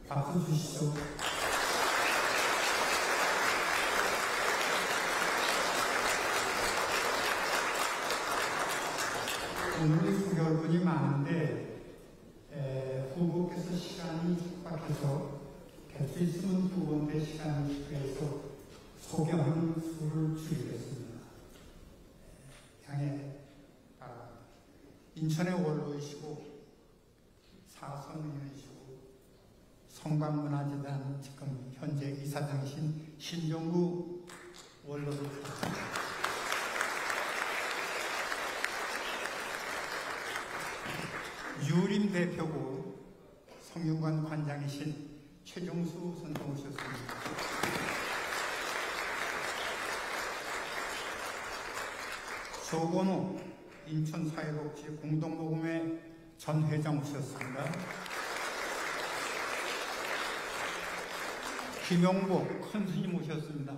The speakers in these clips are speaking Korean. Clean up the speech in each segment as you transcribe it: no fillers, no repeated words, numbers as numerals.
박수 주시죠. 오늘 소개할 분이 많은데 후보께서 시간이 촉박해서 곁에 있으면 두 번째 시간이 필요해서 소개하는 수를 줄이겠습니다. 양해 바랍니다. 인천의 원로이시고 사선의원이시고 성광문화재단 지금 현재 이사장이신 신종구 원로를 부탁드립니다. 유림 대표고 성균관 관장이신 최종수 선생 오셨습니다. 조건우 인천사회복지 공동모금회 전 회장 오셨습니다. 김용복 큰 스님 오셨습니다.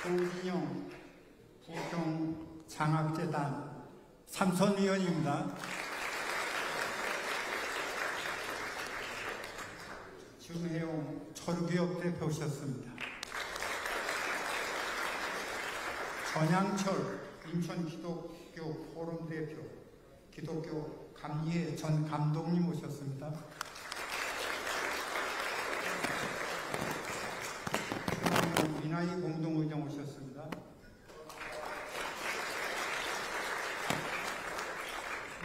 조진영 부평 장학재단 삼선위원입니다. 주혜용 철기업 대표 오셨습니다. 전양철 인천 기독교 포럼 대표, 기독교 감리회 전 감독님 오셨습니다. 민아이 공동의장 오셨습니다.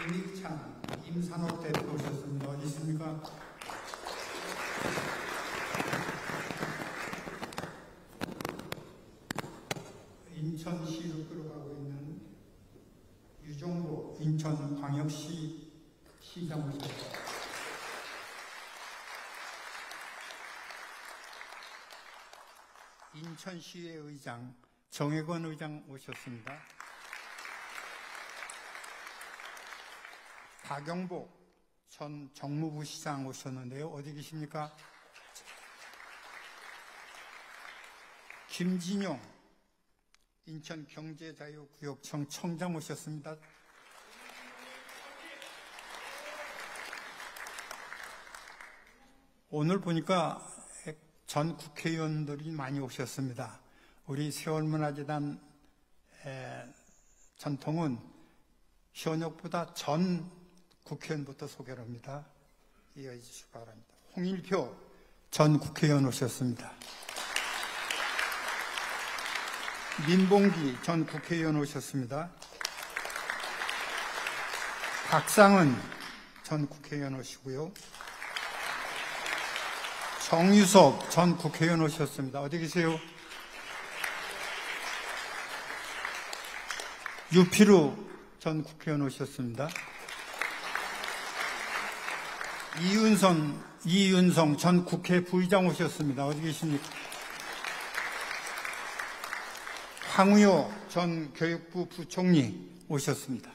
임익찬 임산업 대표 오셨습니다. 어디 있습니까? 인천시를 끌어가고 있는 유종복 인천광역시 시장 오셨습니다. 인천시의 의장 정혜건 의장 오셨습니다. 박영복 전 정무부 시장 오셨는데요. 어디 계십니까? 김진용 인천경제자유구역청 청장 오셨습니다. 오늘 보니까 전 국회의원들이 많이 오셨습니다. 우리 세월문화재단 전통은 현역보다 전 국회의원부터 소개를 합니다. 이해해 주시기 바랍니다. 홍일표 전 국회의원 오셨습니다. 민봉기 전 국회의원 오셨습니다. 박상은 전 국회의원 오시고요. 정유섭 전 국회의원 오셨습니다. 어디 계세요? 유피루 전 국회의원 오셨습니다. 이윤성 전 국회 부의장 오셨습니다. 어디 계십니까? 황우여 전 교육부 부총리 오셨습니다.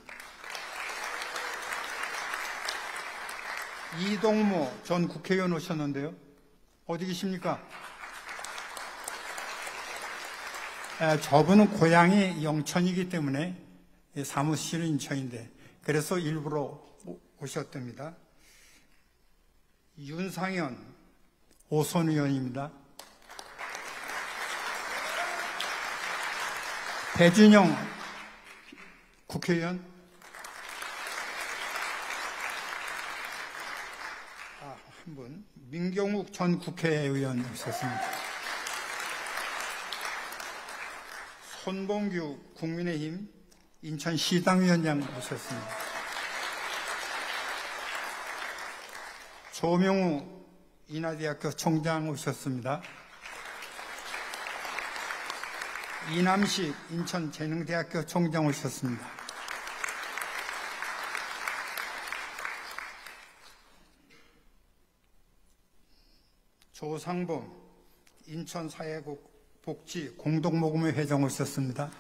이동모 전 국회의원 오셨는데요. 어디 계십니까? 저분은 고향이 영천이기 때문에 사무실은 인천인데 그래서 일부러 오셨답니다. 윤상현 오선 의원입니다. 배준영 국회의원, 한 분, 민경욱 전 국회의원 오셨습니다. 손봉규 국민의힘 인천시당위원장 오셨습니다. 조명우 인하대학교 총장 오셨습니다. 이남식 인천재능대학교 총장 오셨습니다. 조상범 인천사회복지 공동모금회 회장 오셨습니다.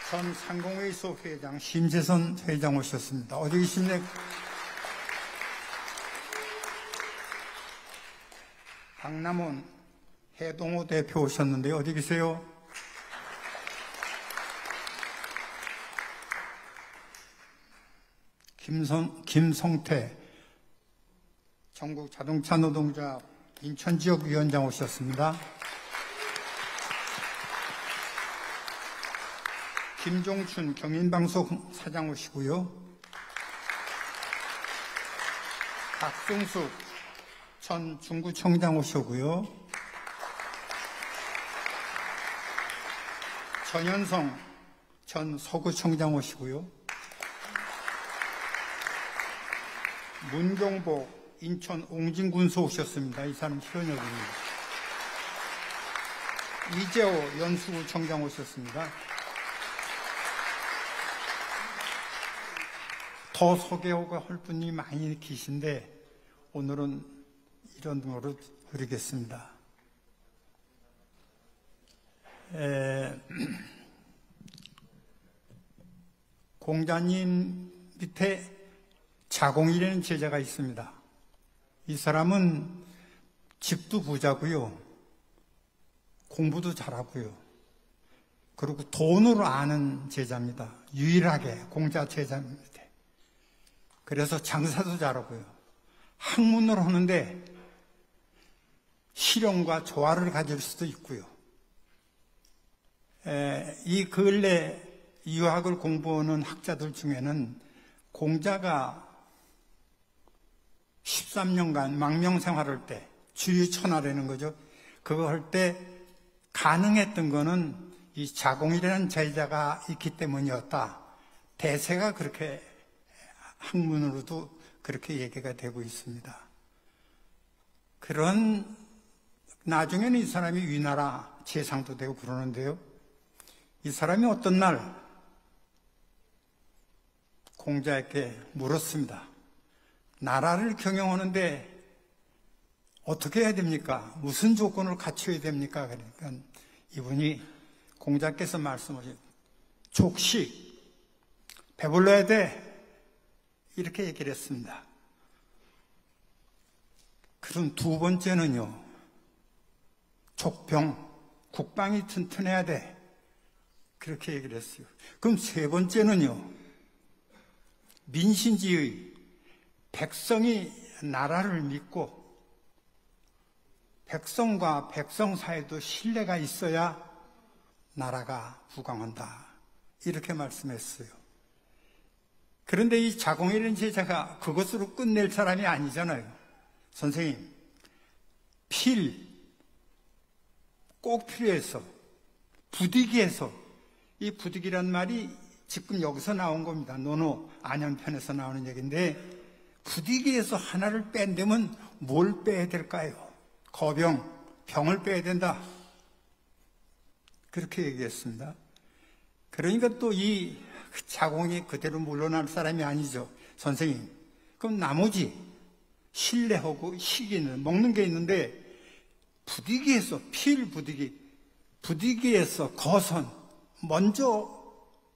전 상공회의 수업회장 심재선 회장 오셨습니다. 어디 계십니까? 박남원 해동호 대표 오셨는데 어디 계세요? 김성태 전국 자동차 노동자 인천지역위원장 오셨습니다. 김종춘 경인방송 사장 오시고요. 박승숙 전 중구청장 오시고요. 전현성 전 서구청장 오시고요. 문경복 인천 옹진군수 오셨습니다. 이 사람 현역입니다. 이재호 연수구청장 오셨습니다. 더 소개하고 할 분이 많이 계신데 오늘은 이런 거로 드리겠습니다. 공자님 밑에 자공이라는 제자가 있습니다. 이 사람은 집도 부자고요, 공부도 잘하고요, 그리고 돈으로 아는 제자입니다. 유일하게 공자 제자입니다. 그래서 장사도 잘하고요, 학문을 하는데 실용과 조화를 가질 수도 있고요. 이 근래 유학을 공부하는 학자들 중에는 공자가 13년간 망명 생활할 때, 주유천하라는 거죠. 그거 할 때 가능했던 거는 이 자공이라는 제자가 있기 때문이었다. 대세가 그렇게 학문으로도 그렇게 얘기가 되고 있습니다. 그런 나중에는 이 사람이 위나라 재상도 되고 그러는데요. 이 사람이 어떤 날 공자에게 물었습니다. 나라를 경영하는데 어떻게 해야 됩니까? 무슨 조건을 갖춰야 됩니까? 그러니까 이분이 공자께서 말씀하신 족식, 배불러야 돼, 이렇게 얘기를 했습니다. 그럼 두 번째는요, 족병, 국방이 튼튼해야 돼, 그렇게 얘기를 했어요. 그럼 세 번째는요, 민신지의, 백성이 나라를 믿고 백성과 백성 사이도 신뢰가 있어야 나라가 부강한다, 이렇게 말씀했어요. 그런데 이 자공이라는 제자가 그것으로 끝낼 사람이 아니잖아요. 선생님, 필, 꼭 필요해서, 부득이해서, 이 부득이란 말이 지금 여기서 나온 겁니다. 논어 안현편에서 나오는 얘기인데, 부득이해서 하나를 뺀다면 뭘 빼야 될까요? 거병, 병을 빼야 된다, 그렇게 얘기했습니다. 그러니까 또 이 자공이 그대로 물러날 사람이 아니죠. 선생님, 그럼 나머지 신뢰하고 희기는 먹는 게 있는데, 부득이해서 부득이해서 거선, 먼저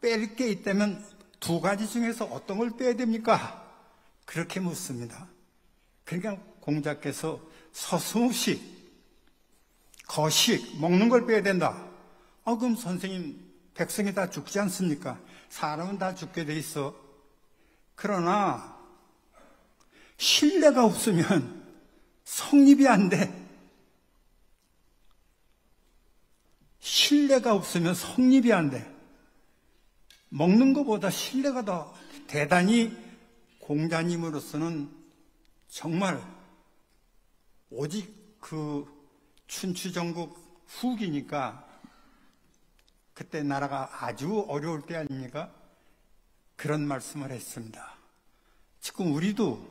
뺄 게 있다면 두 가지 중에서 어떤 걸 빼야 됩니까? 그렇게 묻습니다. 그러니까 공자께서 서슴없이 거식, 먹는 걸 빼야 된다. 그럼 선생님, 백성이 다 죽지 않습니까? 사람은 다 죽게 돼 있어. 그러나 신뢰가 없으면 성립이 안 돼. 신뢰가 없으면 성립이 안 돼. 먹는 것보다 신뢰가 더 대단히 공자님으로서는 정말 오직 그 춘추전국 후기니까 그때 나라가 아주 어려울 때 아닙니까? 그런 말씀을 했습니다. 지금 우리도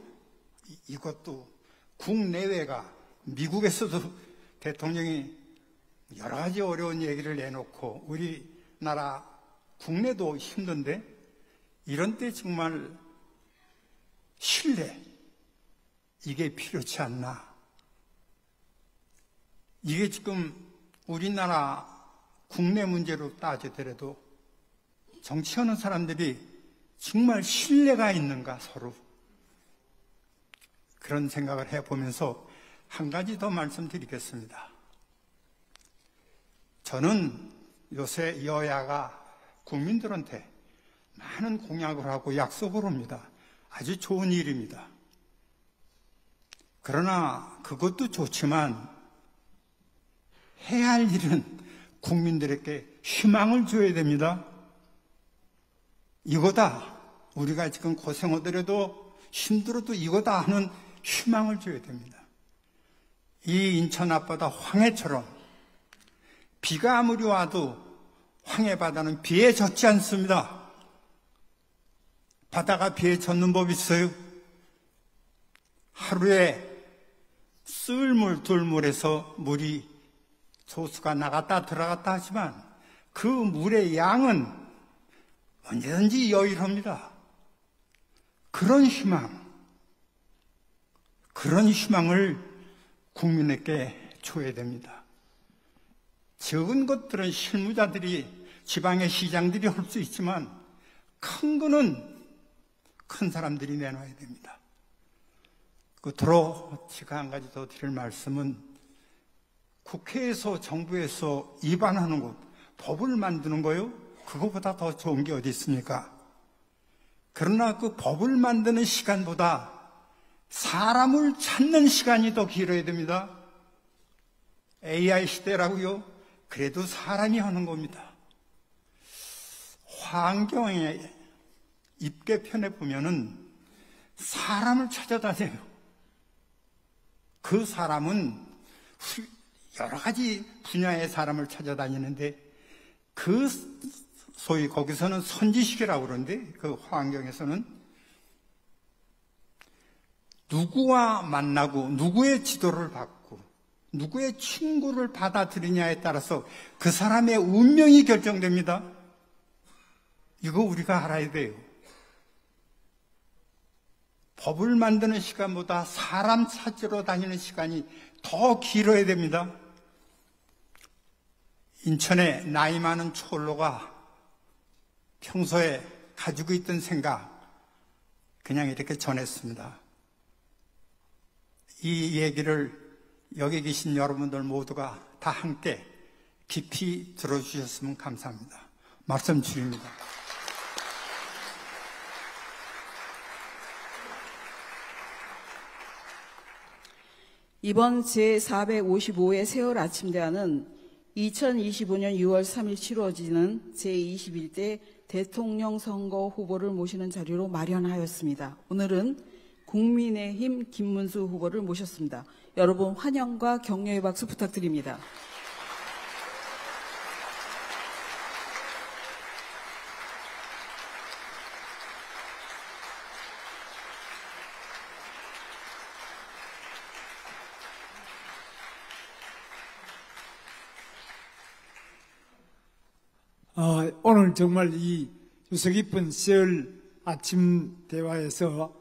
이것도 국내외가, 미국에서도 대통령이 여러 가지 어려운 얘기를 내놓고 우리나라 국내도 힘든데, 이런 때 정말 신뢰, 이게 필요치 않나. 이게 지금 우리나라 국내 문제로 따지더라도 정치하는 사람들이 정말 신뢰가 있는가, 서로. 그런 생각을 해보면서 한 가지 더 말씀드리겠습니다. 저는 요새 여야가 국민들한테 많은 공약을 하고 약속을 합니다. 아주 좋은 일입니다. 그러나 그것도 좋지만 해야 할 일은 국민들에게 희망을 줘야 됩니다. 이거다. 우리가 지금 고생하더라도 힘들어도 이거다 하는 희망을 줘야 됩니다. 이 인천 앞바다 황해처럼 비가 아무리 와도 황해바다는 비에 젖지 않습니다. 바다가 비에 젖는 법이 있어요. 하루에 쓸물 둘물에서 물이 소수가 나갔다 들어갔다 하지만 그 물의 양은 언제든지 여유롭니다. 그런 희망을 국민에게 줘야 됩니다. 적은 것들은 실무자들이, 지방의 시장들이 할 수 있지만 큰 거는 큰 사람들이 내놔야 됩니다. 끝으로 제가 한 가지 더 드릴 말씀은, 국회에서 정부에서 입안하는 것, 법을 만드는 거요, 그거보다 더 좋은 게 어디 있습니까? 그러나 그 법을 만드는 시간보다 사람을 찾는 시간이 더 길어야 됩니다. AI 시대라고요? 그래도 사람이 하는 겁니다. 환경에 입개편에 보면은 사람을 찾아다녀요. 그 사람은 여러 가지 분야의 사람을 찾아다니는데, 그 소위 거기서는 선지식이라고 그러는데, 그 환경에서는 누구와 만나고 누구의 지도를 받고 누구의 친구를 받아들이냐에 따라서 그 사람의 운명이 결정됩니다. 이거 우리가 알아야 돼요. 법을 만드는 시간보다 사람 찾으러 다니는 시간이 더 길어야 됩니다. 인천에 나이 많은 촐로가 평소에 가지고 있던 생각, 그냥 이렇게 전했습니다. 이 얘기를 여기 계신 여러분들 모두가 다 함께 깊이 들어주셨으면 감사합니다. 말씀 드립니다. 이번 제455회 세월 아침대화는 2025년 6월 3일 치러지는 제21대 대통령 선거 후보를 모시는 자리로 마련하였습니다. 오늘은 국민의힘 김문수 후보를 모셨습니다. 여러분 환영과 격려의 박수 부탁드립니다. 오늘 정말 이 유서 깊은 세월 아침 대화에서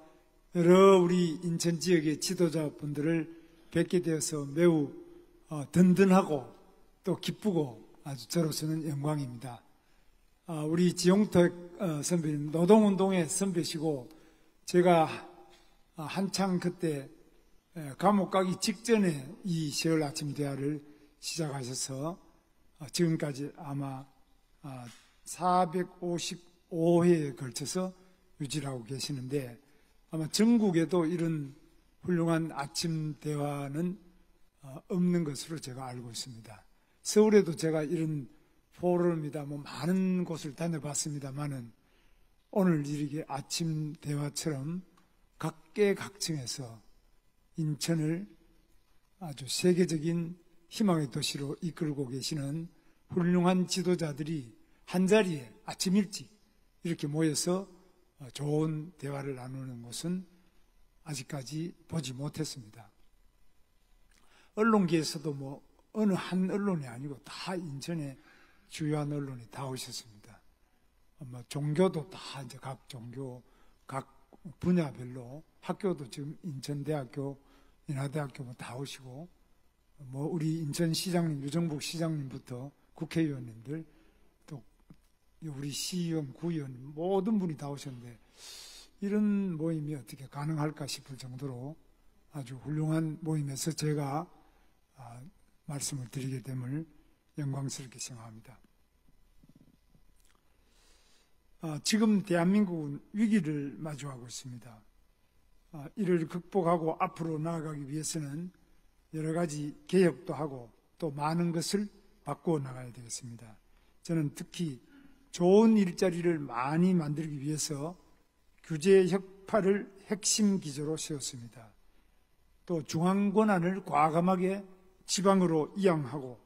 여러 우리 인천 지역의 지도자분들을 뵙게 되어서 매우 든든하고 또 기쁘고 아주 저로서는 영광입니다. 우리 지용택 선배님 노동운동의 선배시고, 제가 한창 그때 감옥 가기 직전에 이 세월 아침 대화를 시작하셔서 지금까지 아마 455회에 걸쳐서 유지를 하고 계시는데, 아마 전국에도 이런 훌륭한 아침 대화는 없는 것으로 제가 알고 있습니다. 서울에도 제가 이런 포럼이다 많은 곳을 다녀봤습니다만은, 오늘 이렇게 아침 대화처럼 각계각층에서 인천을 아주 세계적인 희망의 도시로 이끌고 계시는 훌륭한 지도자들이 한자리에 아침 일찍 이렇게 모여서 좋은 대화를 나누는 것은 아직까지 보지 못했습니다. 언론계에서도 어느 한 언론이 아니고 다 인천에 주요한 언론이 다 오셨습니다. 종교도 다 이제 각 종교, 각 분야별로, 학교도 지금 인천대학교, 인하대학교 다 오시고, 우리 인천시장님, 유정복 시장님부터 국회의원님들, 또 우리 시의원, 구의원 모든 분이 다 오셨는데, 이런 모임이 어떻게 가능할까 싶을 정도로 아주 훌륭한 모임에서 제가 말씀을 드리게 됨을 영광스럽게 생각합니다. 지금 대한민국은 위기를 마주하고 있습니다. 이를 극복하고 앞으로 나아가기 위해서는 여러 가지 개혁도 하고 또 많은 것을 바꾸어 나가야 되겠습니다. 저는 특히 좋은 일자리를 많이 만들기 위해서 규제 혁파를 핵심 기조로 세웠습니다. 또 중앙 권한을 과감하게 지방으로 이양하고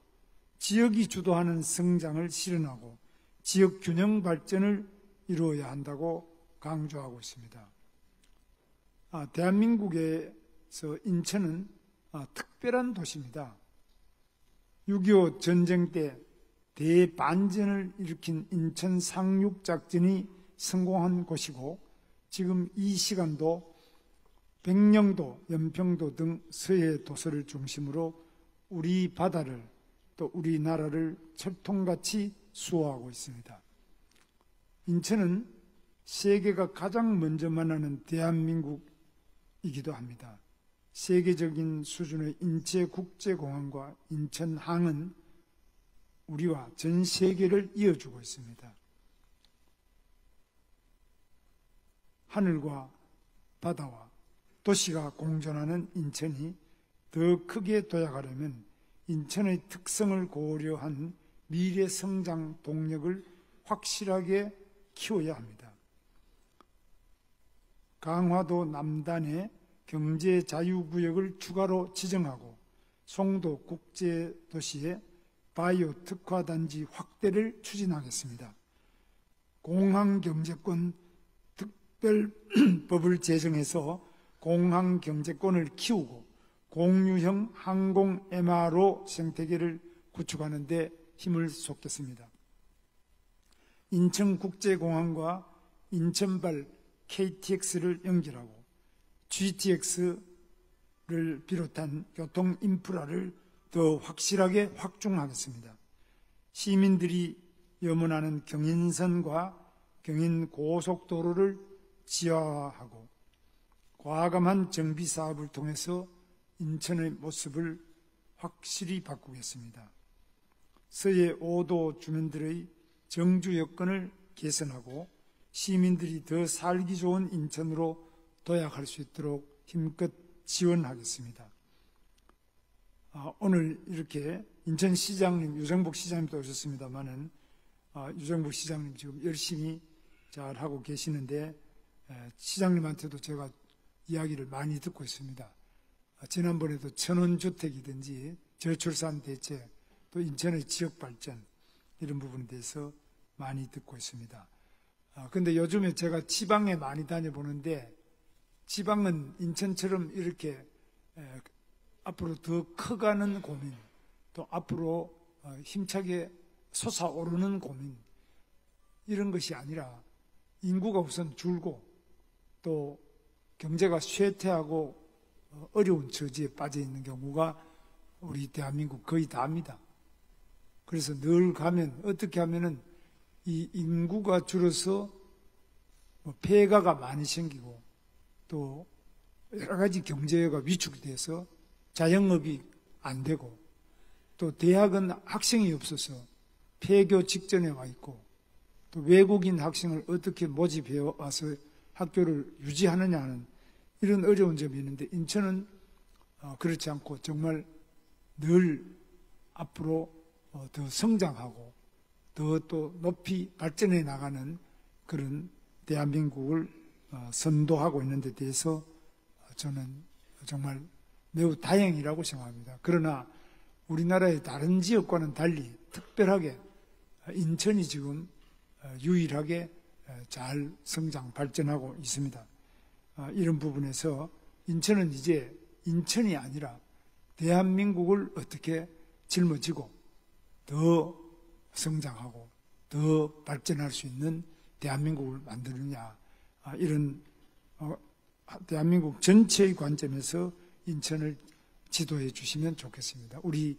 지역이 주도하는 성장을 실현하고 지역 균형 발전을 이루어야 한다고 강조하고 있습니다. 대한민국에서 인천은 특별한 도시입니다. 6.25 전쟁 때 대반전을 일으킨 인천 상륙작전이 성공한 곳이고 지금 이 시간도 백령도, 연평도 등 서해 도서를 중심으로 우리 바다를 또 우리나라를 철통같이 수호하고 있습니다. 인천은 세계가 가장 먼저 만나는 대한민국이기도 합니다. 세계적인 수준의 인체국제공항과 인천항은 우리와 전 세계를 이어주고 있습니다. 하늘과 바다와 도시가 공존하는 인천이 더 크게 도약하려면 인천의 특성을 고려한 미래 성장 동력을 확실하게 키워야 합니다. 강화도 남단에 경제 자유구역을 추가로 지정하고 송도 국제도시에 바이오 특화단지 확대를 추진하겠습니다. 공항경제권 특별법을 제정해서 공항경제권을 키우고 공유형 항공 MRO 생태계를 구축하는 데 힘을 쏟겠습니다. 인천국제공항과 인천발 KTX를 연결하고 GTX를 비롯한 교통 인프라를 더 확실하게 확충하겠습니다. 시민들이 염원하는 경인선과 경인고속도로를 지하화하고 과감한 정비사업을 통해서 인천의 모습을 확실히 바꾸겠습니다. 서해 5도 주민들의 정주 여건을 개선하고 시민들이 더 살기 좋은 인천으로 도약할 수 있도록 힘껏 지원하겠습니다. 오늘 이렇게 인천시장님, 유정복 시장님도 오셨습니다만은 유정복 시장님 지금 열심히 잘 하고 계시는데 시장님한테도 제가 이야기를 많이 듣고 있습니다. 지난번에도 천원주택이든지 저출산 대책, 또 인천의 지역발전 이런 부분에 대해서 많이 듣고 있습니다. 근데 요즘에 제가 지방에 많이 다녀보는데 지방은 인천처럼 이렇게 앞으로 더 커가는 고민, 또 앞으로 힘차게 솟아오르는 고민 이런 것이 아니라 인구가 우선 줄고 또 경제가 쇠퇴하고 어려운 처지에 빠져 있는 경우가 우리 대한민국 거의 다입니다. 그래서 늘 가면 어떻게 하면은 이 인구가 줄어서 폐가가 많이 생기고 또 여러 가지 경제가 위축이 돼서 자영업이 안 되고 또 대학은 학생이 없어서 폐교 직전에 와 있고 또 외국인 학생을 어떻게 모집해 와서 학교를 유지하느냐 하는 이런 어려운 점이 있는데 인천은 그렇지 않고 정말 늘 앞으로 더 성장하고 더 또 높이 발전해 나가는 그런 대한민국을 선도하고 있는 데 대해서 저는 정말 매우 다행이라고 생각합니다. 그러나 우리나라의 다른 지역과는 달리 특별하게 인천이 지금 유일하게 잘 성장 발전하고 있습니다. 이런 부분에서 인천은 이제 인천이 아니라 대한민국을 어떻게 짊어지고 더 성장하고 더 발전할 수 있는 대한민국을 만드느냐 이런 대한민국 전체의 관점에서 인천을 지도해 주시면 좋겠습니다. 우리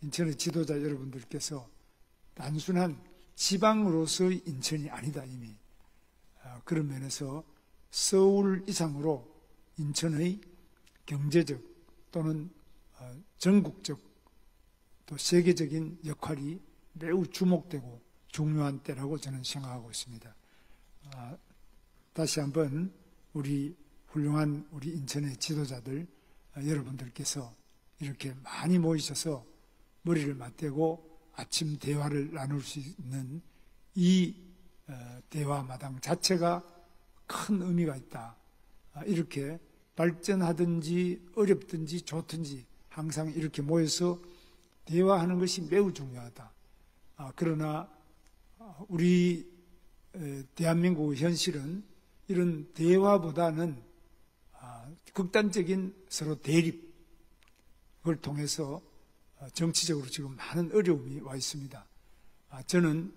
인천의 지도자 여러분들께서 단순한 지방으로서의 인천이 아니다 이미 그런 면에서 서울 이상으로 인천의 경제적 또는 전국적 또 세계적인 역할이 매우 주목되고 중요한 때라고 저는 생각하고 있습니다. 다시 한번 우리 훌륭한 우리 인천의 지도자들 여러분들께서 이렇게 많이 모이셔서 머리를 맞대고 아침 대화를 나눌 수 있는 이 대화마당 자체가 큰 의미가 있다. 이렇게 발전하든지 어렵든지 좋든지 항상 이렇게 모여서 대화하는 것이 매우 중요하다. 그러나 우리 대한민국의 현실은 이런 대화보다는 극단적인 서로 대립을 통해서 정치적으로 지금 많은 어려움이 와 있습니다. 저는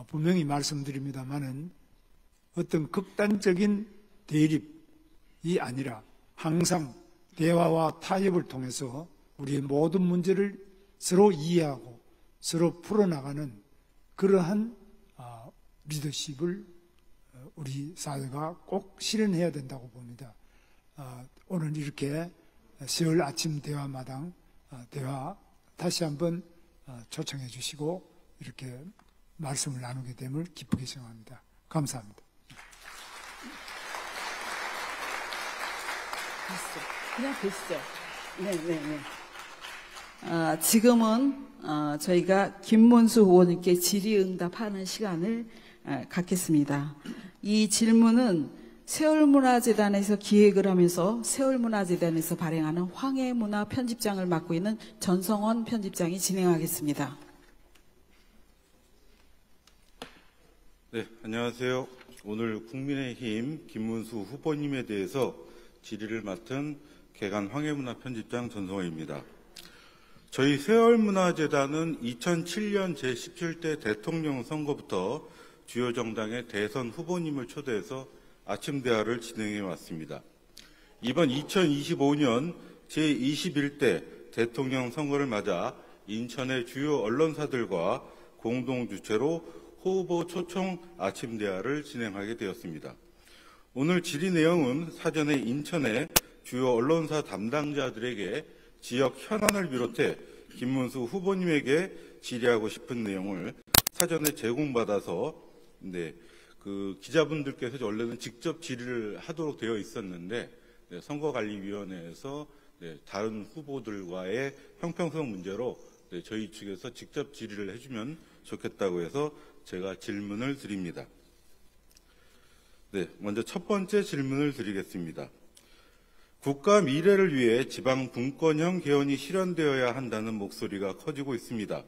분명히 말씀드립니다만은 어떤 극단적인 대립이 아니라 항상 대화와 타협을 통해서 우리의 모든 문제를 서로 이해하고 서로 풀어나가는 그러한 리더십을 우리 사회가 꼭 실현해야 된다고 봅니다. 오늘 이렇게 10월 아침 대화마당 대화 다시 한번 초청해 주시고 이렇게 말씀을 나누게 됨을 기쁘게 생각합니다. 감사합니다. 그냥 보시죠. 네. 지금은 저희가 김문수 후보님께 질의응답하는 시간을 갖겠습니다. 이 질문은 세월문화재단에서 기획을 하면서 세월문화재단에서 발행하는 황해문화 편집장을 맡고 있는 전성원 편집장이 진행하겠습니다. 네, 안녕하세요. 오늘 국민의힘 김문수 후보님에 대해서 질의를 맡은 개간 황해문화 편집장 전성원입니다. 저희 세월문화재단은 2007년 제17대 대통령 선거부터 주요 정당의 대선 후보님을 초대해서 아침 대화를 진행해 왔습니다. 이번 2025년 제21대 대통령 선거를 맞아 인천의 주요 언론사들과 공동 주최로 후보 초청 아침 대화를 진행하게 되었습니다. 오늘 질의 내용은 사전에 인천의 주요 언론사 담당자들에게 지역 현안을 비롯해 김문수 후보님에게 질의하고 싶은 내용을 사전에 제공받아서 기자분들께서 원래는 직접 질의를 하도록 되어 있었는데 선거관리위원회에서 다른 후보들과의 형평성 문제로 저희 측에서 직접 질의를 해주면 좋겠다고 해서 제가 질문을 드립니다. 먼저 첫 번째 질문을 드리겠습니다. 국가 미래를 위해 지방 분권형 개헌이 실현되어야 한다는 목소리가 커지고 있습니다.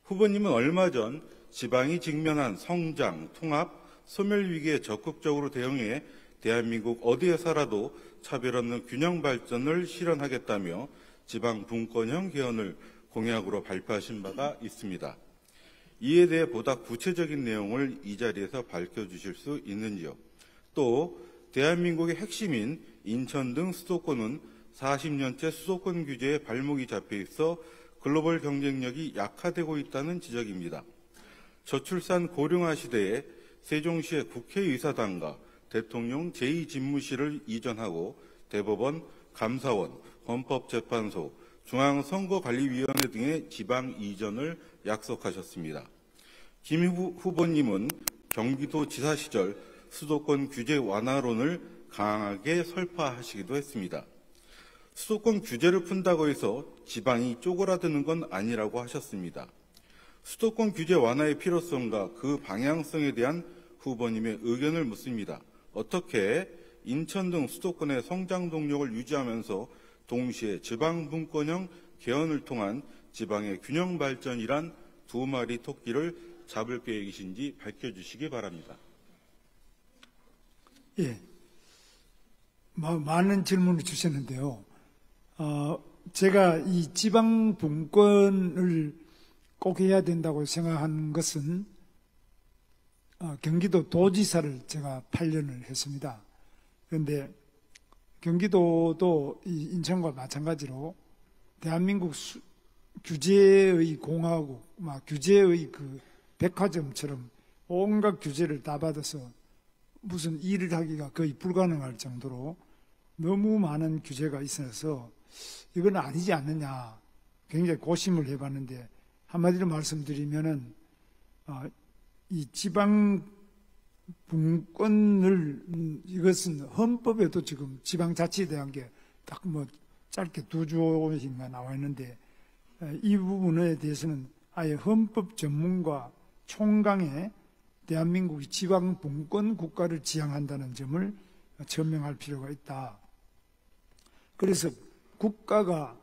후보님은 얼마 전 지방이 직면한 성장, 통합, 소멸 위기에 적극적으로 대응해 대한민국 어디에 살아도 차별 없는 균형 발전을 실현하겠다며 지방 분권형 개헌을 공약으로 발표하신 바가 있습니다. 이에 대해 보다 구체적인 내용을 이 자리에서 밝혀주실 수 있는지요? 또 대한민국의 핵심인 인천 등 수도권은 40년째 수도권 규제에 발목이 잡혀 있어 글로벌 경쟁력이 약화되고 있다는 지적입니다. 저출산 고령화 시대에 세종시의 국회의사당과 대통령 제2집무실을 이전하고 대법원, 감사원, 헌법재판소, 중앙선거관리위원회 등의 지방 이전을 약속하셨습니다. 김 후보님은 경기도지사 시절 수도권 규제 완화론을 강하게 설파하시기도 했습니다. 수도권 규제를 푼다고 해서 지방이 쪼그라드는 건 아니라고 하셨습니다. 수도권 규제 완화의 필요성과 그 방향성에 대한 후보님의 의견을 묻습니다. 어떻게 인천 등 수도권의 성장 동력을 유지하면서 동시에 지방 분권형 개헌을 통한 지방의 균형 발전이란 두 마리 토끼를 잡을 계획이신지 밝혀주시기 바랍니다. 예, 많은 질문을 주셨는데요. 제가 이 지방 분권을 꼭 해야 된다고 생각하는 것은 경기도 도지사를 제가 8년을 했습니다. 그런데 경기도도 이 인천과 마찬가지로 대한민국 규제의 공화국, 규제의 그 백화점처럼 온갖 규제를 다 받아서 무슨 일을 하기가 거의 불가능할 정도로 너무 많은 규제가 있어서 이건 아니지 않느냐 굉장히 고심을 해봤는데 한마디로 말씀드리면은 이 지방 분권을 이것은 헌법에도 지금 지방자치에 대한 게 딱 뭐 짧게 2조인가 나와 있는데 이 부분에 대해서는 아예 헌법 전문가 총강에 대한민국이 지방 분권 국가를 지향한다는 점을 천명할 필요가 있다. 그래서 국가가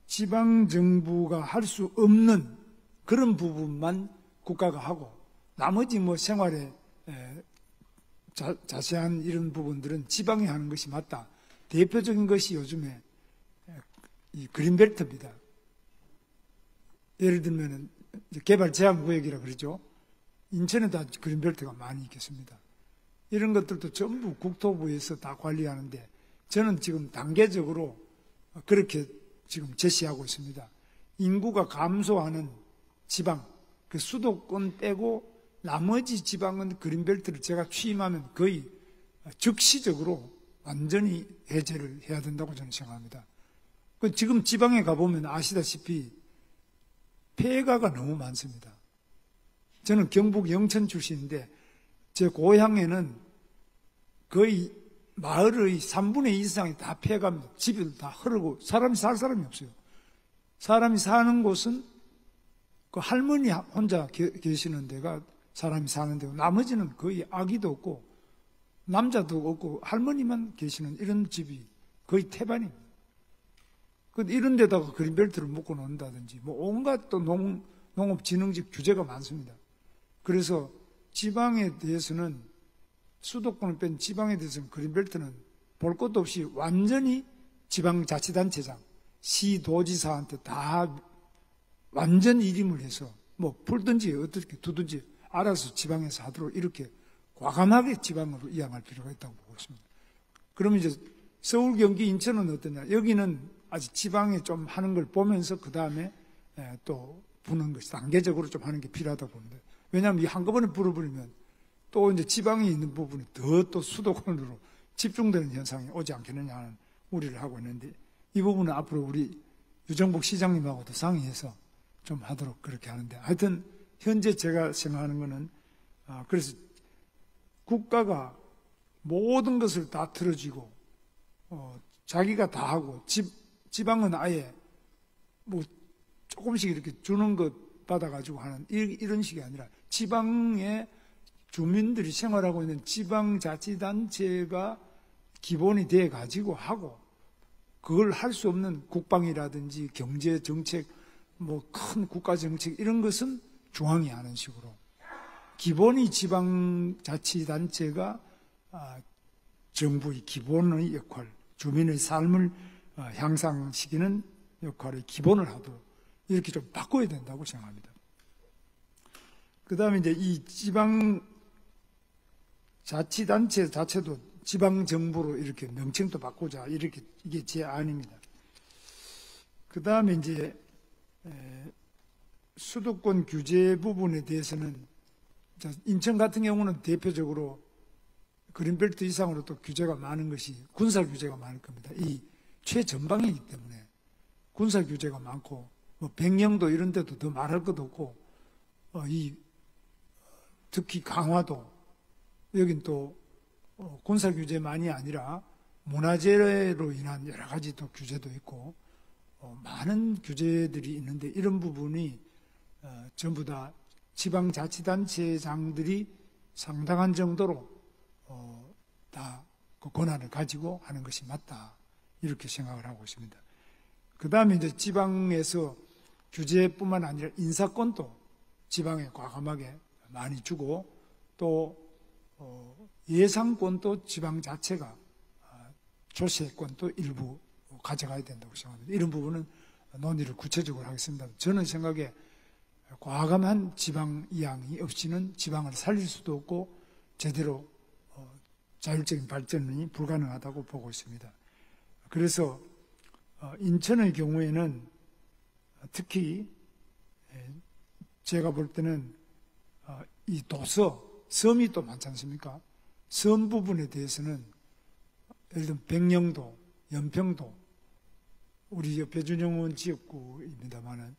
지방정부가 할 수 없는 그런 부분만 국가가 하고 나머지 뭐 생활에 자세한 이런 부분들은 지방이 하는 것이 맞다. 대표적인 것이 요즘에 이 그린벨트입니다. 예를 들면 개발제한구역이라 그러죠. 인천에도 그린벨트가 많이 있겠습니다. 이런 것들도 전부 국토부에서 다 관리하는데 저는 지금 단계적으로 그렇게 지금 제시하고 있습니다. 인구가 감소하는 지방, 그 수도권 빼고 나머지 지방은 그린벨트를 제가 취임하면 거의 즉시적으로 완전히 해제를 해야 된다고 저는 생각합니다. 지금 지방에 가보면 아시다시피 폐가가 너무 많습니다. 저는 경북 영천 출신인데 제 고향에는 거의 마을의 3분의 2 이상이 다 폐가입니다. 집이 다 흐르고 사람이 살 사람이 없어요. 사람이 사는 곳은 그 할머니 혼자 계시는 데가 사람이 사는 데고 나머지는 거의 아기도 없고 남자도 없고 할머니만 계시는 이런 집이 거의 태반입니다. 이런 데다가 그린벨트를 묶어 놓는다든지 뭐 온갖 또 농업진흥직 규제가 많습니다. 그래서 지방에 대해서는 수도권을 뺀 지방에 대해서는 그린벨트는 볼 것도 없이 완전히 지방자치단체장, 시도지사한테 다 완전 일임을 해서 뭐 풀든지 어떻게 두든지 알아서 지방에서 하도록 이렇게 과감하게 지방으로 이양할 필요가 있다고 보고 있습니다. 그러면 이제 서울, 경기, 인천은 어떠냐? 여기는 아직 지방에 좀 하는 걸 보면서 그 다음에 또 부는 것이 단계적으로 좀 하는 게 필요하다고 보는데 왜냐하면 이 한꺼번에 불어버리면 또 이제 지방에 있는 부분이 더 또 수도권으로 집중되는 현상이 오지 않겠느냐 하는 우려를 하고 있는데 이 부분은 앞으로 우리 유정복 시장님하고도 상의해서 좀 하도록 그렇게 하는데 하여튼 현재 제가 생각하는 거는 그래서 국가가 모든 것을 다 틀어지고 자기가 다 하고 지방은 아예 뭐 조금씩 이렇게 주는 것 받아가지고 하는 이런 식이 아니라 지방의 주민들이 생활하고 있는 지방자치단체가 기본이 돼 가지고 하고 그걸 할 수 없는 국방이라든지 경제정책 뭐 큰 국가정책 이런 것은 중앙이 하는 식으로 기본이 지방자치단체가 정부의 기본의 역할, 주민의 삶을 향상시키는 역할의 기본을 하도록 이렇게 좀 바꿔야 된다고 생각합니다. 그 다음에 이제 이 지방자치단체 자체도 지방정부로 이렇게 명칭도 바꾸자 이렇게 이게 제 안입니다. 그 다음에 이제 수도권 규제 부분에 대해서는 인천 같은 경우는 대표적으로 그린벨트 이상으로 또 규제가 많은 것이 군사 규제가 많을 겁니다. 이 최전방이기 때문에 군사 규제가 많고 뭐 백령도 이런 데도 더 말할 것도 없고 특히 강화도 여긴 또 군사 규제만이 아니라 문화재로 인한 여러 가지 또 규제도 있고 많은 규제들이 있는데 이런 부분이 전부 다 지방자치단체장들이 상당한 정도로 다 그 권한을 가지고 하는 것이 맞다 이렇게 생각을 하고 있습니다. 그 다음에 이제 지방에서 규제뿐만 아니라 인사권도 지방에 과감하게 많이 주고 또 예산권도 지방 자체가 조세권도 일부 가져가야 된다고 생각합니다. 이런 부분은 논의를 구체적으로 하겠습니다. 저는 생각에 과감한 지방 이양이 없이는 지방을 살릴 수도 없고 제대로 자율적인 발전이 불가능하다고 보고 있습니다. 그래서 인천의 경우에는 특히 제가 볼 때는 이 섬이 또 많지 않습니까? 섬 부분에 대해서는 예를 들면 백령도, 연평도, 우리 배준영 지역구입니다만은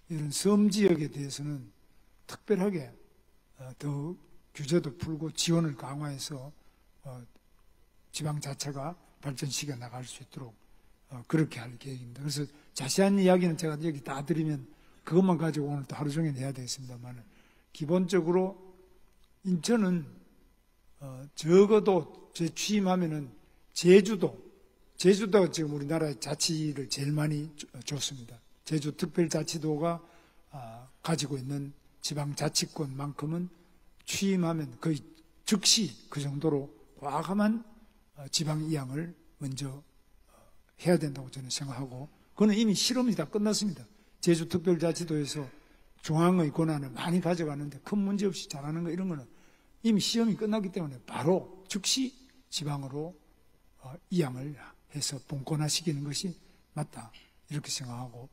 이런 섬 지역에 대해서는 특별하게 더 규제도 풀고 지원을 강화해서 지방자치가 발전시켜 나갈 수 있도록 그렇게 할 계획입니다. 그래서 자세한 이야기는 제가 여기 다 드리면 그것만 가지고 오늘 또 하루 종일 해야 되겠습니다만, 기본적으로 인천은 적어도 제 취임하면은 제주도가 지금 우리나라의 자치를 제일 많이 줬습니다. 제주특별자치도가 가지고 있는 지방자치권만큼은 취임하면 거의 즉시 그 정도로 과감한 지방 이양을 먼저 해야 된다고 저는 생각하고, 그거는 이미 실험이 다 끝났습니다. 제주특별자치도에서 중앙의 권한을 많이 가져가는데 큰 문제 없이 잘하는 거, 이런 거는 이미 시험이 끝났기 때문에 바로 즉시 지방으로 이양을 해서 분권화시키는 것이 맞다, 이렇게 생각하고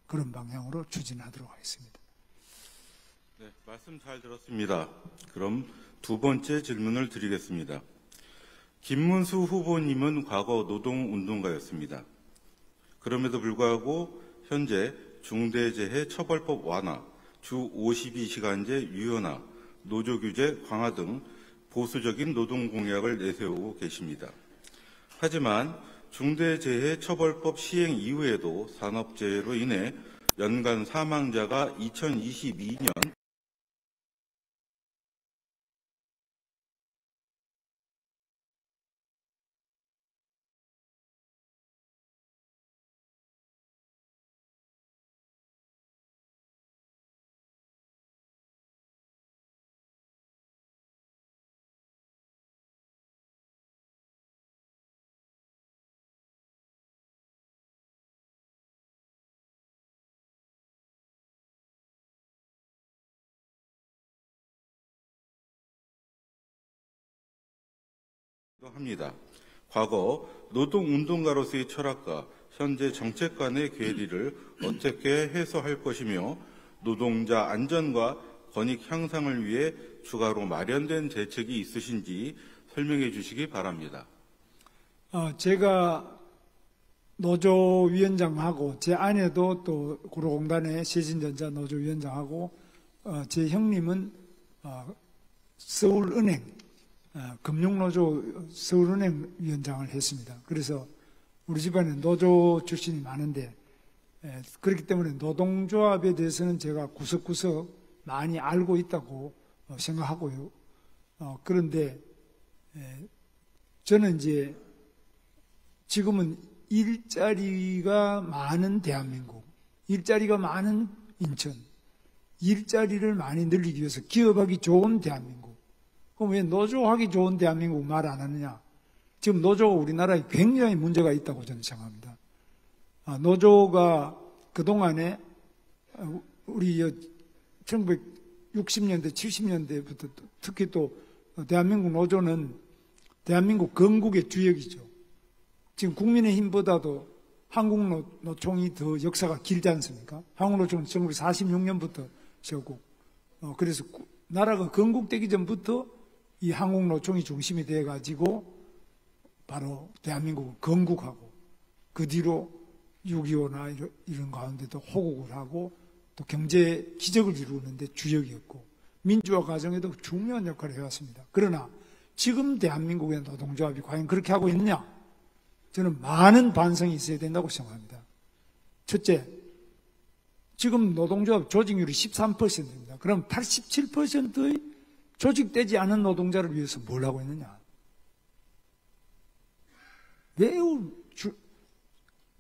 그런 방향으로 추진하도록 하겠습니다. 네, 말씀 잘 들었습니다. 그럼 두 번째 질문을 드리겠습니다. 김문수 후보님은 과거 노동운동가였습니다. 그럼에도 불구하고 현재 중대재해처벌법 완화, 주 52시간제 유연화, 노조규제 강화 등 보수적인 노동공약을 내세우고 계십니다. 하지만 중대재해처벌법 시행 이후에도 산업재해로 인해 연간 사망자가 2022년 합니다. 과거 노동운동가로서의 철학과 현재 정책 간의 괴리를 어떻게 해소할 것이며 노동자 안전과 권익 향상을 위해 추가로 마련된 대책이 있으신지 설명해 주시기 바랍니다. 제가 노조위원장하고 제 아내도 또 구로공단의 세진전자 노조위원장하고 제 형님은 서울은행 금융노조 서울은행 위원장을 했습니다. 그래서 우리 집안에 노조 출신이 많은데, 그렇기 때문에 노동조합에 대해서는 제가 구석구석 많이 알고 있다고 생각하고요. 그런데 저는 이제 지금은 일자리가 많은 대한민국, 일자리가 많은 인천, 일자리를 많이 늘리기 위해서 기업하기 좋은 대한민국, 그럼 왜 노조하기 좋은 대한민국 말 안 하느냐? 지금 노조가 우리나라에 굉장히 문제가 있다고 저는 생각합니다. 노조가 그동안에 우리 1960년대, 70년대부터 특히 또 대한민국 노조는 대한민국 건국의 주역이죠. 지금 국민의힘보다도 한국노총이 더 역사가 길지 않습니까? 한국노총은 1946년부터 세우고, 그래서 나라가 건국되기 전부터 이 한국노총이 중심이 돼가지고 바로 대한민국을 건국하고, 그 뒤로 6.25나 이런 가운데도 호국을 하고 또 경제 기적을 이루는데 주역이었고 민주화 과정에도 중요한 역할을 해왔습니다. 그러나 지금 대한민국의 노동조합이 과연 그렇게 하고 있느냐? 저는 많은 반성이 있어야 된다고 생각합니다. 첫째, 지금 노동조합 조직률이 13%입니다. 그럼 87%의 조직되지 않은 노동자를 위해서 뭘 하고 있느냐? 매우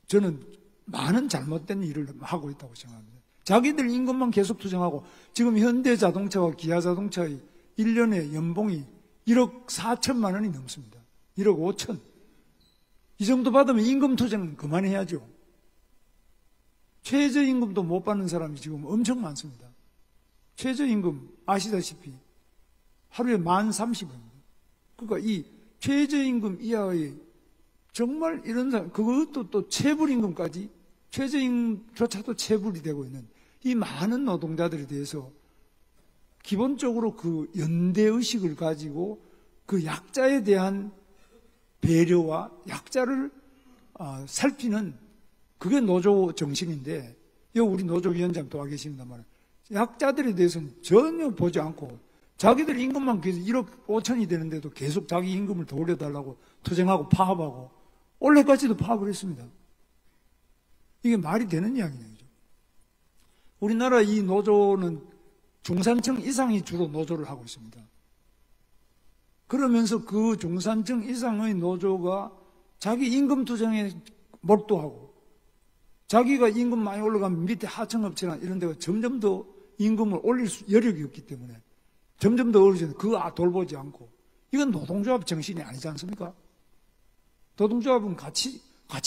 저는 많은 잘못된 일을 하고 있다고 생각합니다. 자기들 임금만 계속 투정하고, 지금 현대자동차와 기아자동차의 1년에 연봉이 1억 4천만 원이 넘습니다. 1억 5천. 이 정도 받으면 임금 투정은 그만해야죠. 최저임금도 못 받는 사람이 지금 엄청 많습니다. 최저임금 아시다시피 하루에 1030원입니다. 그러니까 이 최저임금 이하의 정말 이런 사람, 그것도 또 체불임금까지, 최저임금조차도 체불이 되고 있는 이 많은 노동자들에 대해서 기본적으로 그 연대의식을 가지고 그 약자에 대한 배려와 약자를 살피는, 그게 노조 정신인데, 여기 우리 노조위원장 또 와 계십니다만, 약자들에 대해서는 전혀 보지 않고 자기들 임금만 계속 1억 5천이 되는데도 계속 자기 임금을 더 올려달라고 투쟁하고 파업하고 올해까지도 파업을 했습니다. 이게 말이 되는 이야기냐. 우리나라 이 노조는 중산층 이상이 주로 노조를 하고 있습니다. 그러면서 그 중산층 이상의 노조가 자기 임금 투쟁에 몰두하고 자기가 임금 많이 올라가면 밑에 하청업체나 이런 데가 점점 더 임금을 올릴 여력이 없기 때문에 점점 더 어려워지는데 그거 돌보지 않고 이건 노동조합 정신이 아니지 않습니까? 노동조합은 같이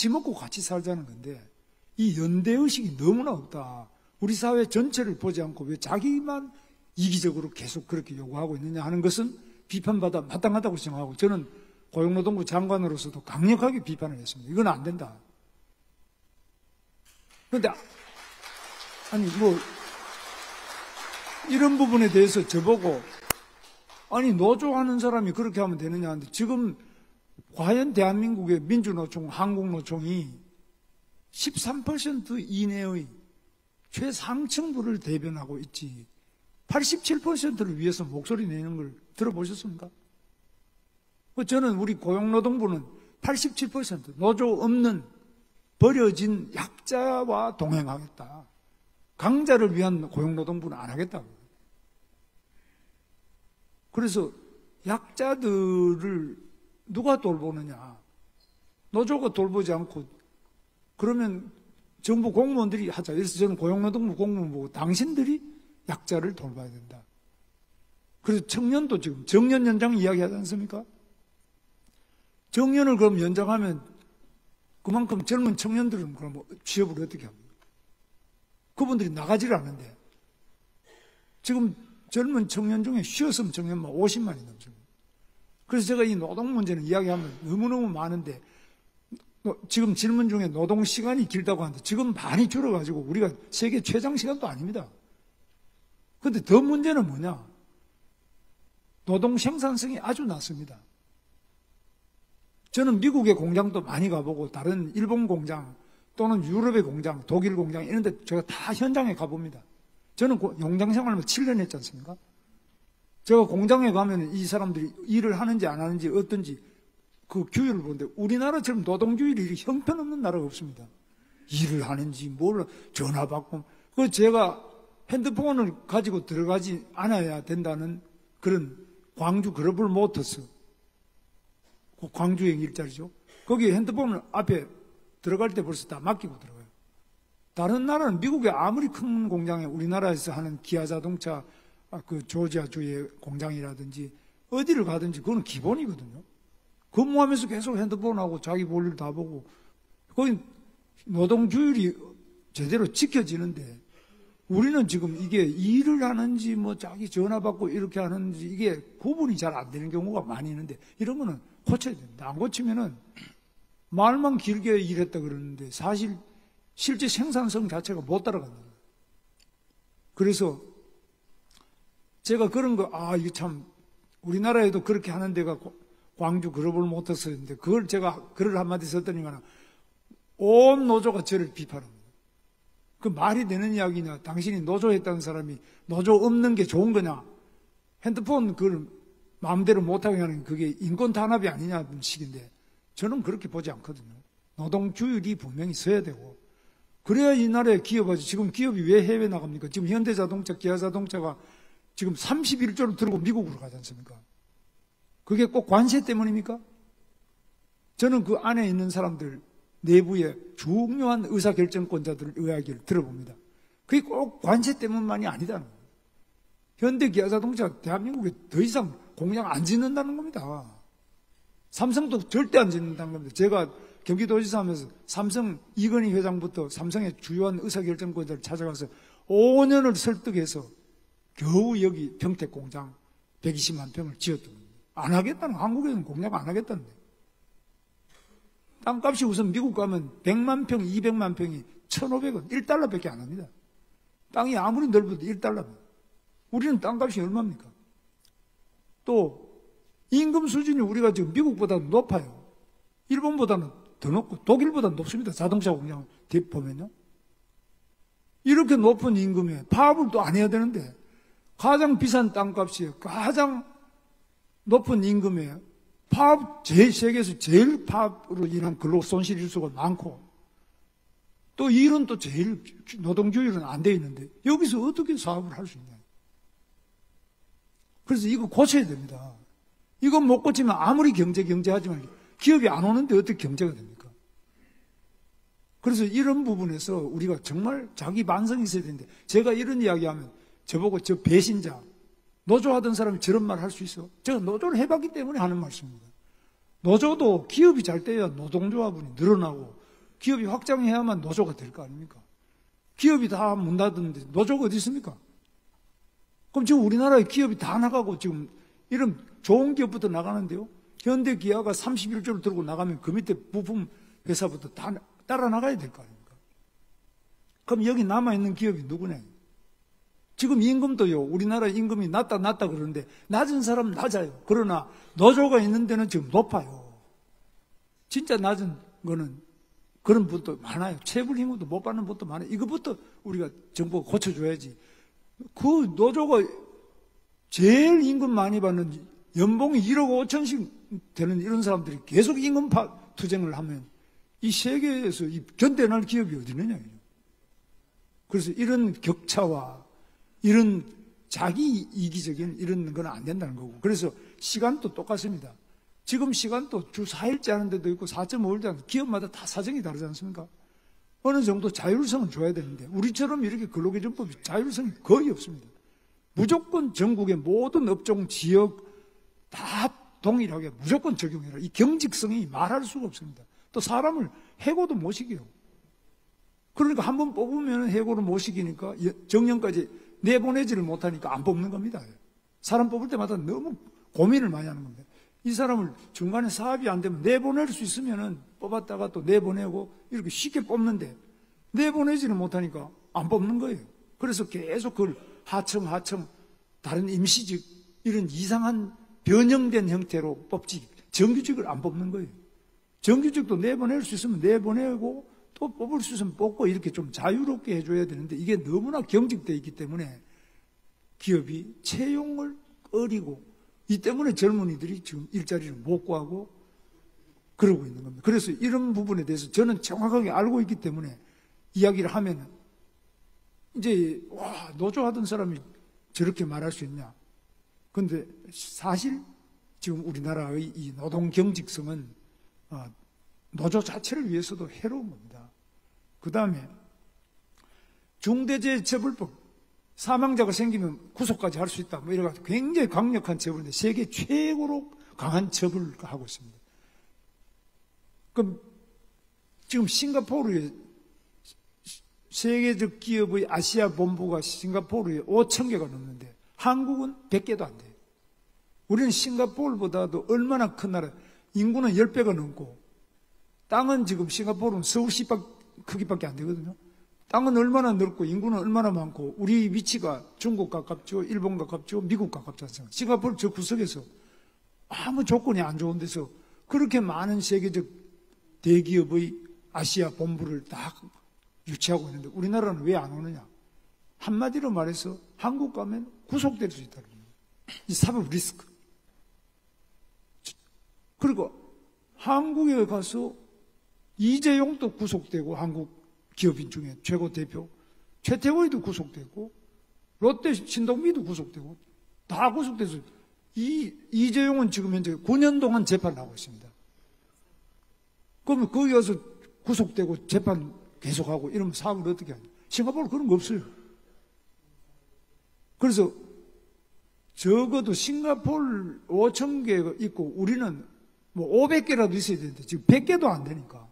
먹고 같이 살자는 건데 이 연대의식이 너무나 없다. 우리 사회 전체를 보지 않고 왜 자기만 이기적으로 계속 그렇게 요구하고 있느냐 하는 것은 비판받아 마땅하다고 생각하고 저는 고용노동부 장관으로서도 강력하게 비판을 했습니다. 이건 안 된다. 그런데 아니 뭐 이런 부분에 대해서 저보고 아니 노조하는 사람이 그렇게 하면 되느냐 하는데 지금 과연 대한민국의 민주노총, 한국노총이 13% 이내의 최상층부를 대변하고 있지 87%를 위해서 목소리 내는 걸 들어보셨습니까? 저는 우리 고용노동부는 87% 노조 없는 버려진 약자와 동행하겠다. 강자를 위한 고용노동부는 안 하겠다고. 그래서 약자들을 누가 돌보느냐. 노조가 돌보지 않고 그러면 정부 공무원들이 하자. 그래서 저는 고용노동부 공무원 보고 당신들이 약자를 돌봐야 된다. 그래서 청년도 지금 정년 연장 이야기하지 않습니까? 정년을 그럼 연장하면 그만큼 젊은 청년들은 그럼 취업을 어떻게 합니까? 그분들이 나가지를 않는데 지금 젊은 청년 중에 쉬었으면 청년만 50만이 넘습니다. 그래서 제가 이 노동 문제는 이야기하면 너무너무 많은데 지금 질문 중에 노동 시간이 길다고 하는데 지금 많이 줄어가지고 우리가 세계 최장 시간도 아닙니다. 그런데 더 문제는 뭐냐? 노동 생산성이 아주 낮습니다. 저는 미국의 공장도 많이 가보고 다른 일본 공장 또는 유럽의 공장, 독일 공장 이런 데 제가 다 현장에 가봅니다. 저는 공장 생활을 7년 했지 않습니까? 제가 공장에 가면 이 사람들이 일을 하는지 안 하는지 어떤지 그 규율을 보는데 우리나라처럼 노동규율이 형편없는 나라가 없습니다. 일을 하는지 뭘 전화 받고 그 제가 핸드폰을 가지고 들어가지 않아야 된다는 그런 광주 글로벌 모터스 광주행 일자리죠. 거기 핸드폰을 앞에 들어갈 때 벌써 다 맡기고 들어가요. 다른 나라는 미국에 아무리 큰 공장에 우리나라에서 하는 기아 자동차 그 조지아주의 공장이라든지 어디를 가든지 그건 기본이거든요. 근무하면서 계속 핸드폰하고 자기 볼 일 다 보고 거기 노동규율이 제대로 지켜지는데 우리는 지금 이게 일을 하는지 뭐 자기 전화 받고 이렇게 하는지 이게 구분이 잘 안 되는 경우가 많이 있는데 이런 거는 고쳐야 됩니다. 안 고치면은 말만 길게 일했다 그러는데 사실 실제 생산성 자체가 못 따라간다. 그래서 제가 그런 거 이게 참 우리나라에도 그렇게 하는 데가 광주 글로벌 모터스인데 그걸 제가 글을 한마디 썼더니만 온 노조가 저를 비판합니다. 그 말이 되는 이야기냐? 당신이 노조했다는 사람이 노조 없는 게 좋은 거냐? 핸드폰 그걸 마음대로 못하게 하는 그게 인권 탄압이 아니냐는 식인데 저는 그렇게 보지 않거든요. 노동규율이 분명히 서야 되고 그래야 이 나라의 기업하지. 지금 기업이 왜 해외 나갑니까? 지금 현대자동차, 기아자동차가 지금 31조를 들고 미국으로 가지 않습니까? 그게 꼭 관세 때문입니까? 저는 그 안에 있는 사람들 내부의 중요한 의사결정권자들 이야기를 들어봅니다. 그게 꼭 관세 때문만이 아니다는 거예요. 현대 기아자동차 대한민국에 더 이상 공장 안 짓는다는 겁니다. 삼성도 절대 안 짓는다는 겁니다. 제가 경기도지사 하면서 삼성 이건희 회장부터 삼성의 주요한 의사결정권자를 찾아가서 5년을 설득해서 겨우 여기 평택 공장 120만 평을 지었던 겁니다. 안 하겠다는, 한국에는 공장 안 하겠다는데. 땅값이 우선 미국 가면 100만 평, 200만 평이 1,500원, 1달러밖에 안 합니다. 땅이 아무리 넓어도 1달러입니다. 우리는 땅값이 얼마입니까? 또 임금 수준이 우리가 지금 미국보다 높아요. 일본보다는 더 높고 독일보다 높습니다. 자동차 공장 보면요. 이렇게 높은 임금에 파업을 또 안 해야 되는데 가장 비싼 땅값이 가장 높은 임금에 세계에서 제일 파업으로 인한 근로 손실 일수가 많고 또 일은 또 제일 노동조율은 안 돼 있는데 여기서 어떻게 사업을 할 수 있냐. 그래서 이거 고쳐야 됩니다. 이거 못 고치면 아무리 경제하지만 기업이 안 오는데 어떻게 경제가 됩니까? 그래서 이런 부분에서 우리가 정말 자기 반성이 있어야 되는데 제가 이런 이야기하면 저보고 저 배신자, 노조하던 사람이 저런 말 할 수 있어? 제가 노조를 해봤기 때문에 하는 말씀입니다. 노조도 기업이 잘 돼야 노동조합원이 늘어나고 기업이 확장해야만 노조가 될 거 아닙니까? 기업이 다 문 닫았는데 노조가 어디 있습니까? 그럼 지금 우리나라의 기업이 다 나가고 지금 이런 좋은 기업부터 나가는데요. 현대기아가 31조를 들고 나가면 그 밑에 부품 회사부터 다 따라 나가야 될 거 아닙니까? 그럼 여기 남아있는 기업이 누구냐? 지금 임금도요, 우리나라 임금이 낮다 그러는데 낮은 사람 낮아요. 그러나 노조가 있는 데는 지금 높아요. 진짜 낮은 거는 그런 분도 많아요. 체불임금도 못 받는 분도 많아요. 이거부터 우리가 정부가 고쳐줘야지. 그 노조가 제일 임금 많이 받는 연봉이 1억 5천씩 되는 이런 사람들이 계속 임금 투쟁을 하면 이 세계에서 견뎌낼 기업이 어디 있느냐. 그래서 이런 격차와 이런 자기 이기적인 이런 건 안 된다는 거고. 그래서 시간도 똑같습니다. 지금 시간도 주 4일째 하는 데도 있고 4.5일째 하는 데 기업마다 다 사정이 다르지 않습니까? 어느 정도 자율성은 줘야 되는데 우리처럼 이렇게 근로기준법이 자율성이 거의 없습니다. 무조건 전국의 모든 업종, 지역 다 동일하게 무조건 적용해라. 이 경직성이 말할 수가 없습니다. 또 사람을 해고도 못 시켜요. 그러니까 한 번 뽑으면 해고를 못 시키니까 정년까지 내보내지를 못하니까 안 뽑는 겁니다. 사람 뽑을 때마다 너무 고민을 많이 하는 겁니다. 이 사람을 중간에 사업이 안 되면 내보낼 수 있으면은 뽑았다가 또 내보내고 이렇게 쉽게 뽑는데 내보내지를 못하니까 안 뽑는 거예요. 그래서 계속 그걸 하청, 다른 임시직 이런 이상한 변형된 형태로 뽑지 정규직을 안 뽑는 거예요. 정규직도 내보낼 수 있으면 내보내고 또 뽑을 수 있으면 뽑고 이렇게 좀 자유롭게 해줘야 되는데 이게 너무나 경직되어 있기 때문에 기업이 채용을 꺼리고 이 때문에 젊은이들이 지금 일자리를 못 구하고 그러고 있는 겁니다. 그래서 이런 부분에 대해서 저는 정확하게 알고 있기 때문에 이야기를 하면은 이제 와 노조하던 사람이 저렇게 말할 수 있냐. 그런데 사실 지금 우리나라의 이 노동 경직성은 노조 자체를 위해서도 해로운 겁니다. 그 다음에 중대재해처벌법 사망자가 생기면 구속까지 할 수 있다. 뭐 이래가지고 굉장히 강력한 처벌인데 세계 최고로 강한 처벌을 하고 있습니다. 그럼 지금 싱가포르에 세계적 기업의 아시아 본부가 싱가포르에 5,000개가 넘는데 한국은 100개도 안 돼요. 우리는 싱가포르보다도 얼마나 큰 나라, 인구는 10배가 넘고 땅은 지금 싱가포르는 서울시 크기밖에 안 되거든요. 땅은 얼마나 넓고 인구는 얼마나 많고 우리 위치가 중국 가깝죠, 일본 가깝죠, 미국 가깝지 않습니까? 싱가포르 저 구석에서 아무 조건이 안 좋은 데서 그렇게 많은 세계적 대기업의 아시아 본부를 다 유치하고 있는데 우리나라는 왜 안 오느냐? 한마디로 말해서 한국 가면 구속될 수 있다는 거예요. 이 사법 리스크. 그리고 한국에 가서 이재용도 구속되고 한국 기업인 중에 최고 대표 최태원이도 구속되고 롯데 신동비도 구속되고 다 구속돼서 이재용은 지금 현재 9년 동안 재판을 하고 있습니다. 그러면 거기 가서 구속되고 재판 계속하고 이러면 사업을 어떻게 하냐. 싱가포르 그런 거 없어요. 그래서 적어도 싱가포르 5,000개가 있고 우리는 뭐 500개라도 있어야 되는데 지금 100개도 안 되니까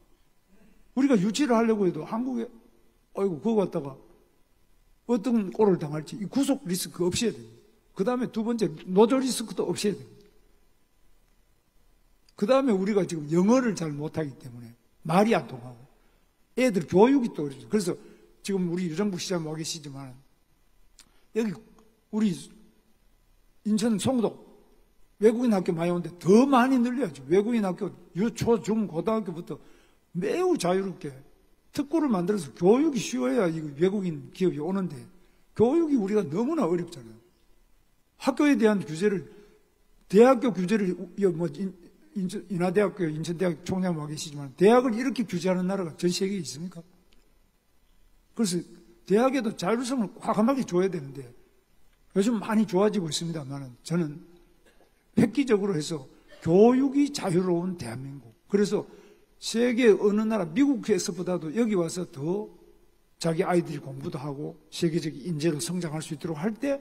우리가 유치를 하려고 해도 한국에 어이구 그거 갖다가 어떤 꼴을 당할지 이 구속 리스크 없애야 됩니다. 그 다음에 두 번째 노조 리스크도 없애야 됩니다. 그 다음에 우리가 지금 영어를 잘 못하기 때문에 말이 안 통하고 애들 교육이 또 어렵죠. 그래서 지금 우리 유정국 시장 와 계시지만 여기 우리 인천 송도 외국인 학교 많이 오는데 더 많이 늘려야죠. 외국인 학교 유초, 중, 고등학교부터 매우 자유롭게 특구를 만들어서 교육이 쉬워야 이 외국인 기업이 오는데 교육이 우리가 너무나 어렵잖아요. 학교에 대한 규제를, 대학교 규제를, 인하대학교, 인천대학 총장 와 계시지만, 대학을 이렇게 규제하는 나라가 전 세계에 있습니까? 그래서 대학에도 자율성을 과감하게 줘야 되는데, 요즘 많이 좋아지고 있습니다만, 저는 획기적으로 해서 교육이 자유로운 대한민국. 그래서 세계 어느 나라, 미국에서보다도 여기 와서 더 자기 아이들이 공부도 하고 세계적인 인재로 성장할 수 있도록 할 때,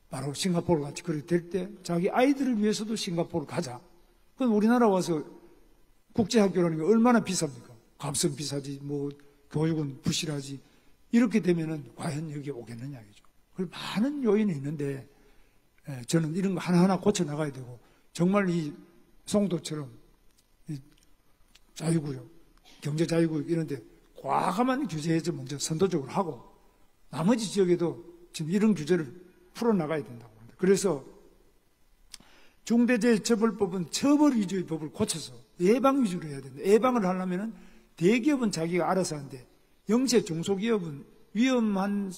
바로 싱가포르 같이 그렇게 될 때 자기 아이들을 위해서도 싱가포르 가자. 그럼 우리나라 와서 국제학교라는 게 얼마나 비쌉니까? 값은 비싸지, 뭐 교육은 부실하지. 이렇게 되면은 과연 여기 오겠느냐 이죠. 그리고 많은 요인이 있는데, 저는 이런 거 하나하나 고쳐 나가야 되고, 정말 이 송도처럼 이 자유구역, 경제자유구역 이런데 과감한 규제해서 먼저 선도적으로 하고, 나머지 지역에도 지금 이런 규제를 풀어나가야 된다고 합니다. 그래서 중대재해처벌법은 처벌 위주의 법을 고쳐서 예방 위주로 해야 된다. 예방을 하려면 대기업은 자기가 알아서 하는데, 영세 중소기업은 위험한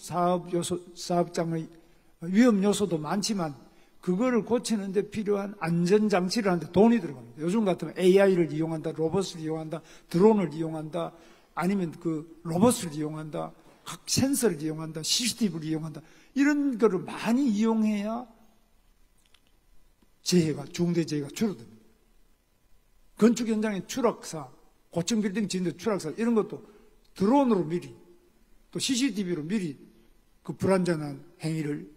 사업장의 위험 요소도 많지만 그거를 고치는데 필요한 안전장치를 하는데 돈이 들어갑니다. 요즘 같으면 AI를 이용한다, 로봇을 이용한다, 드론을 이용한다, 아니면 그 로봇을 이용한다, 각 센서를 이용한다, CCTV를 이용한다. 이런 거를 많이 이용해야 중대재해가 줄어듭니다. 건축 현장의 추락사, 고층 빌딩 짓는데 추락사, 이런 것도 드론으로 미리, 또 CCTV로 미리 그 불안전한 행위를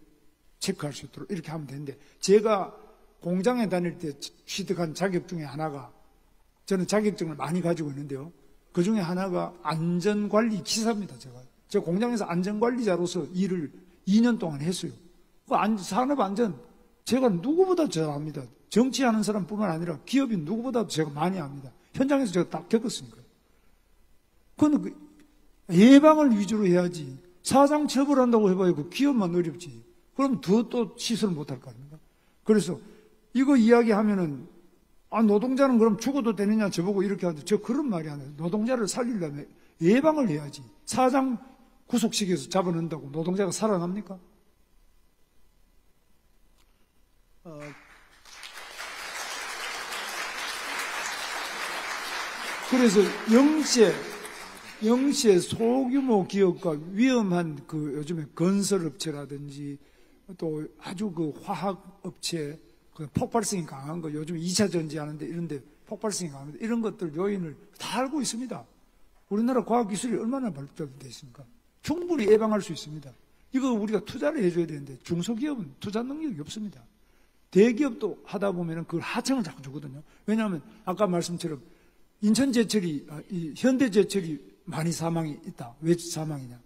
체크할 수 있도록 이렇게 하면 되는데, 제가 공장에 다닐 때 취득한 자격 중에 하나가, 저는 자격증을 많이 가지고 있는데요, 그 중에 하나가 안전관리 기사입니다. 제가 공장에서 안전관리자로서 일을 2년 동안 했어요. 그 산업안전 제가 누구보다 잘 압니다. 정치하는 사람뿐만 아니라 기업이 누구보다도 제가 많이 압니다. 현장에서 제가 딱 겪었으니까. 그건 예방을 위주로 해야지, 사장 처벌한다고 해봐야 그 기업만 어렵지. 그럼 더 또 시설을 못할 거 아닙니까? 그래서 이거 이야기하면은, 노동자는 그럼 죽어도 되느냐 저보고 이렇게 하는데, 저 그런 말이 안 해요. 노동자를 살리려면 예방을 해야지. 사장 구속시켜서 잡아낸다고 노동자가 살아납니까? 그래서 영세 소규모 기업과 위험한 그 요즘에 건설업체라든지 또 아주 그 화학업체, 그 폭발성이 강한 거, 요즘 2차 전지 하는데 이런데 폭발성이 강한데, 이런 것들 요인을 다 알고 있습니다. 우리나라 과학기술이 얼마나 발달되어 있습니까? 충분히 예방할 수 있습니다. 이거 우리가 투자를 해줘야 되는데, 중소기업은 투자 능력이 없습니다. 대기업도 하다 보면은 그걸 하청을 자꾸 주거든요. 왜냐하면 아까 말씀처럼 인천제철이, 현대제철이 많이 사망이 있다. 왜 사망이냐?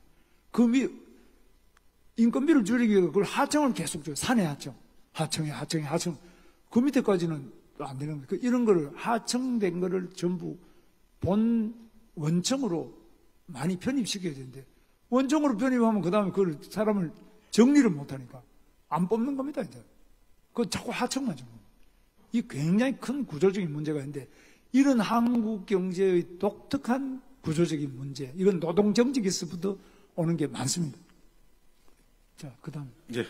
인건비를 줄이기 위해 그걸 하청을 계속 줘요. 사내 하청. 하청. 그 밑에까지는 안 되는 거예요. 이런 거를 하청된 거를 전부 본 원청으로 많이 편입시켜야 되는데, 원청으로 편입하면 그 다음에 그걸 사람을 정리를 못하니까 안 뽑는 겁니다, 이제. 그건 자꾸 하청만 주는 겁니다. 이 굉장히 큰 구조적인 문제가 있는데, 이런 한국 경제의 독특한 구조적인 문제, 이건 노동정책에서부터 오는 게 많습니다. 자, 그 다음. 네.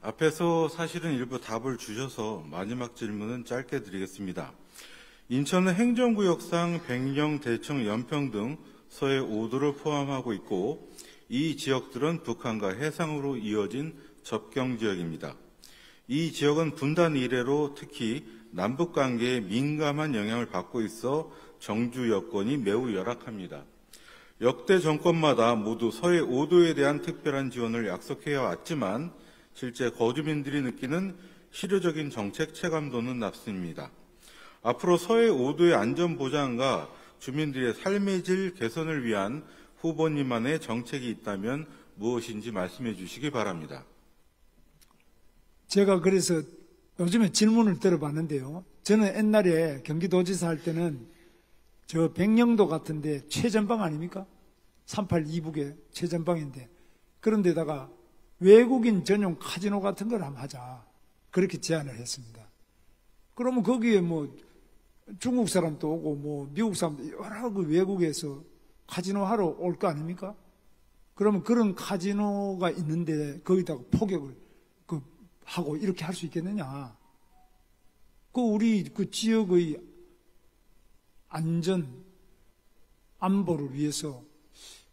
앞에서 사실은 일부 답을 주셔서 마지막 질문은 짧게 드리겠습니다. 인천은 행정구역상 백령, 대청, 연평 등 서해 5도를 포함하고 있고, 이 지역들은 북한과 해상으로 이어진 접경지역입니다. 이 지역은 분단 이래로 특히 남북관계에 민감한 영향을 받고 있어 정주 여건이 매우 열악합니다. 역대 정권마다 모두 서해 5도에 대한 특별한 지원을 약속해 왔지만 실제 거주민들이 느끼는 실효적인 정책 체감도는 낮습니다. 앞으로 서해 5도의 안전보장과 주민들의 삶의 질 개선을 위한 후보님만의 정책이 있다면 무엇인지 말씀해 주시기 바랍니다. 제가 그래서 요즘에 질문을 들어봤는데요. 저는 옛날에 경기도지사 할 때는 저 백령도 같은데 최전방 아닙니까? 38 이북의 최전방인데, 그런데다가 외국인 전용 카지노 같은 걸 한번 하자, 그렇게 제안을 했습니다. 그러면 거기에 뭐 중국 사람도 오고 뭐 미국 사람도 여러 그 외국에서 카지노 하러 올 거 아닙니까? 그러면 그런 카지노가 있는데 거기다가 폭격을 하고 이렇게 할 수 있겠느냐? 우리 그 지역의 안전, 안보를 위해서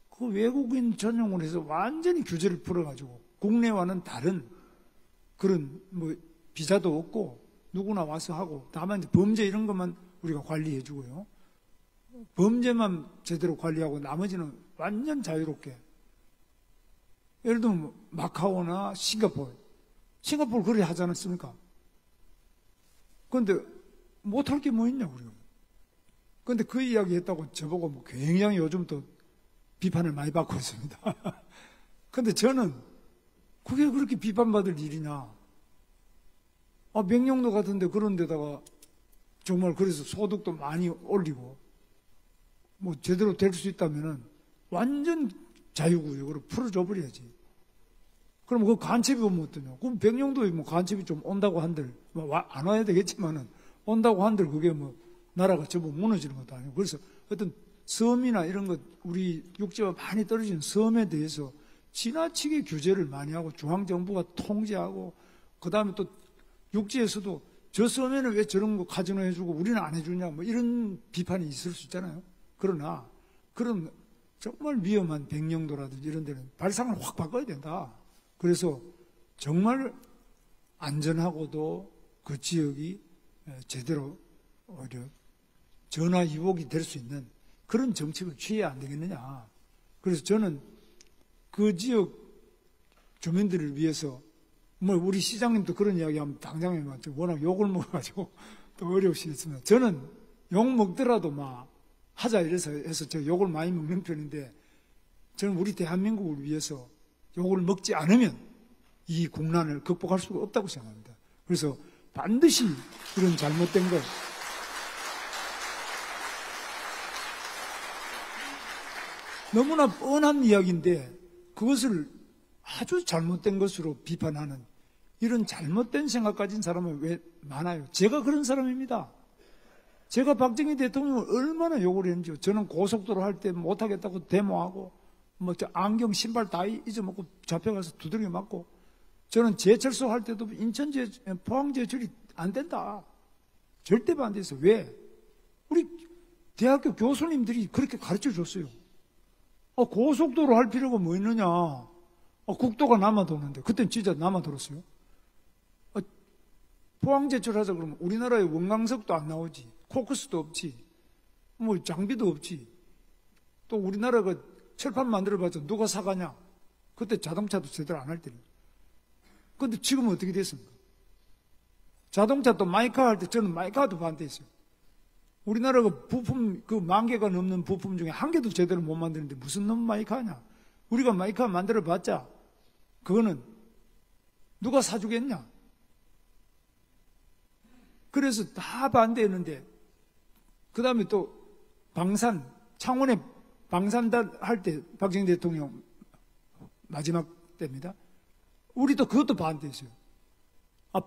그 외국인 전용으로 해서 완전히 규제를 풀어가지고 국내와는 다른 그런 뭐 비자도 없고 누구나 와서 하고 다만 이제 범죄 이런 것만 우리가 관리해주고요. 범죄만 제대로 관리하고 나머지는 완전 자유롭게. 예를 들면 마카오나 싱가포르 그래 하지 않았습니까? 그런데 못할 게 뭐 있냐 우리가. 그런데 그 이야기 했다고 저보고 뭐 굉장히 요즘 또 비판을 많이 받고 있습니다. 그런데 저는 그게 그렇게 비판받을 일이냐. 명령도 같은데 그런 데다가 정말 그래서 소득도 많이 올리고 뭐 제대로 될 수 있다면은 완전 자유구역으로 풀어줘 버려야지. 그럼 그 간첩이 오면 어떠냐. 그럼 백령도에 뭐 간첩이 좀 온다고 한들, 뭐 안 와야 되겠지만은 온다고 한들 그게 뭐 나라가 전부 무너지는 것도 아니고. 그래서 어떤 섬이나 이런 것, 우리 육지와 많이 떨어진 섬에 대해서 지나치게 규제를 많이 하고 중앙정부가 통제하고 그 다음에 또 육지에서도 저 섬에는 왜 저런 거 카지노 해주고 우리는 안 해주냐 뭐 이런 비판이 있을 수 있잖아요. 그러나 그런 정말 위험한 백령도라든지 이런 데는 발상을 확 바꿔야 된다. 그래서 정말 안전하고도 그 지역이 제대로 전화위복이 될 수 있는 그런 정책을 취해야 안 되겠느냐. 그래서 저는 그 지역 주민들을 위해서 뭐 우리 시장님도 그런 이야기하면 당장에 워낙 욕을 먹어가지고 또 어려우시겠습니다. 저는 욕 먹더라도 막 하자 이래서 해서 저 욕을 많이 먹는 편인데 저는 우리 대한민국을 위해서 욕을 먹지 않으면 이 국난을 극복할 수가 없다고 생각합니다. 그래서 반드시 이런 잘못된 것 너무나 뻔한 이야기인데 그것을 아주 잘못된 것으로 비판하는 이런 잘못된 생각 가진 사람은 왜 많아요? 제가 그런 사람입니다. 제가 박정희 대통령을 얼마나 욕을 했는지요. 저는 고속도로 할 때 못하겠다고 데모하고 뭐 저 안경 신발 다 잊어먹고 잡혀가서 두드려 맞고 저는 제철소 할 때도 인천 포항 제철이 안 된다. 절대 반대했어요. 왜? 우리 대학교 교수님들이 그렇게 가르쳐 줬어요. 고속도로 할 필요가 뭐 있느냐. 국도가 남아도는데 그땐 진짜 남아돌았어요. 포항제철 하자 그러면 우리나라에 원광석도 안 나오지, 코크스도 없지, 뭐 장비도 없지. 또 우리나라가 철판 만들어봤자 누가 사가냐. 그때 자동차도 제대로 안 할 때는. 근데 지금은 어떻게 됐습니까? 자동차 또 마이카 할 때 저는 마이카도 반대했어요. 우리나라가 부품 그 10,000개가 넘는 부품 중에 한 개도 제대로 못 만드는데 무슨 놈 마이카냐. 우리가 마이카 만들어봤자 그거는 누가 사주겠냐. 그래서 다 반대했는데 그 다음에 또 방산 창원에 방산단 할 때 박정희 대통령 마지막 때입니다. 우리도 그것도 반대했어요.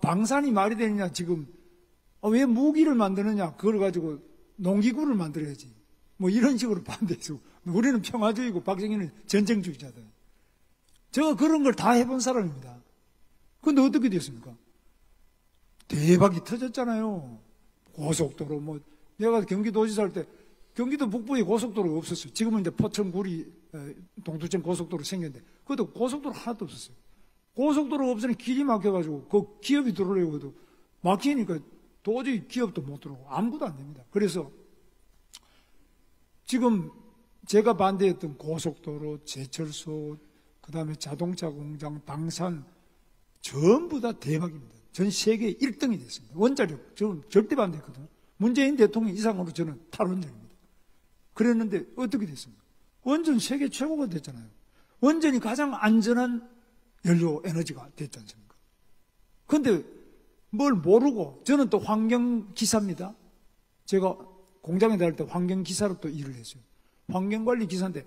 방산이 말이 되느냐 지금. 왜 무기를 만드느냐. 그걸 가지고 농기구를 만들어야지. 뭐 이런 식으로 반대했어요. 우리는 평화주의고 박정희는 전쟁주의자다. 제가 그런 걸 다 해본 사람입니다. 근데 어떻게 됐습니까? 대박이 터졌잖아요. 고속도로 뭐 내가 경기도지사 할 때 경기도 북부에 고속도로가 없었어요. 지금은 이제 포천 구리 동두천 고속도로 생겼는데 그것도 고속도로 하나도 없었어요. 고속도로가 없으니 길이 막혀가지고 그 기업이 들어오려고 해도 막히니까 도저히 기업도 못 들어오고 아무것도 안 됩니다. 그래서 지금 제가 반대했던 고속도로, 제철소, 그 다음에 자동차 공장, 방산 전부 다 대박입니다. 전 세계 1등이 됐습니다. 원자력 저는 절대 반대했거든요. 문재인 대통령 이상으로 저는 탈원전입니다. 그랬는데 어떻게 됐습니까? 원전 세계 최고가 됐잖아요. 원전이 가장 안전한 연료 에너지가 됐지 않습니까? 그런데 뭘 모르고 저는 또 환경기사입니다. 제가 공장에 다닐 때 환경기사로 또 일을 했어요. 환경관리 기사인데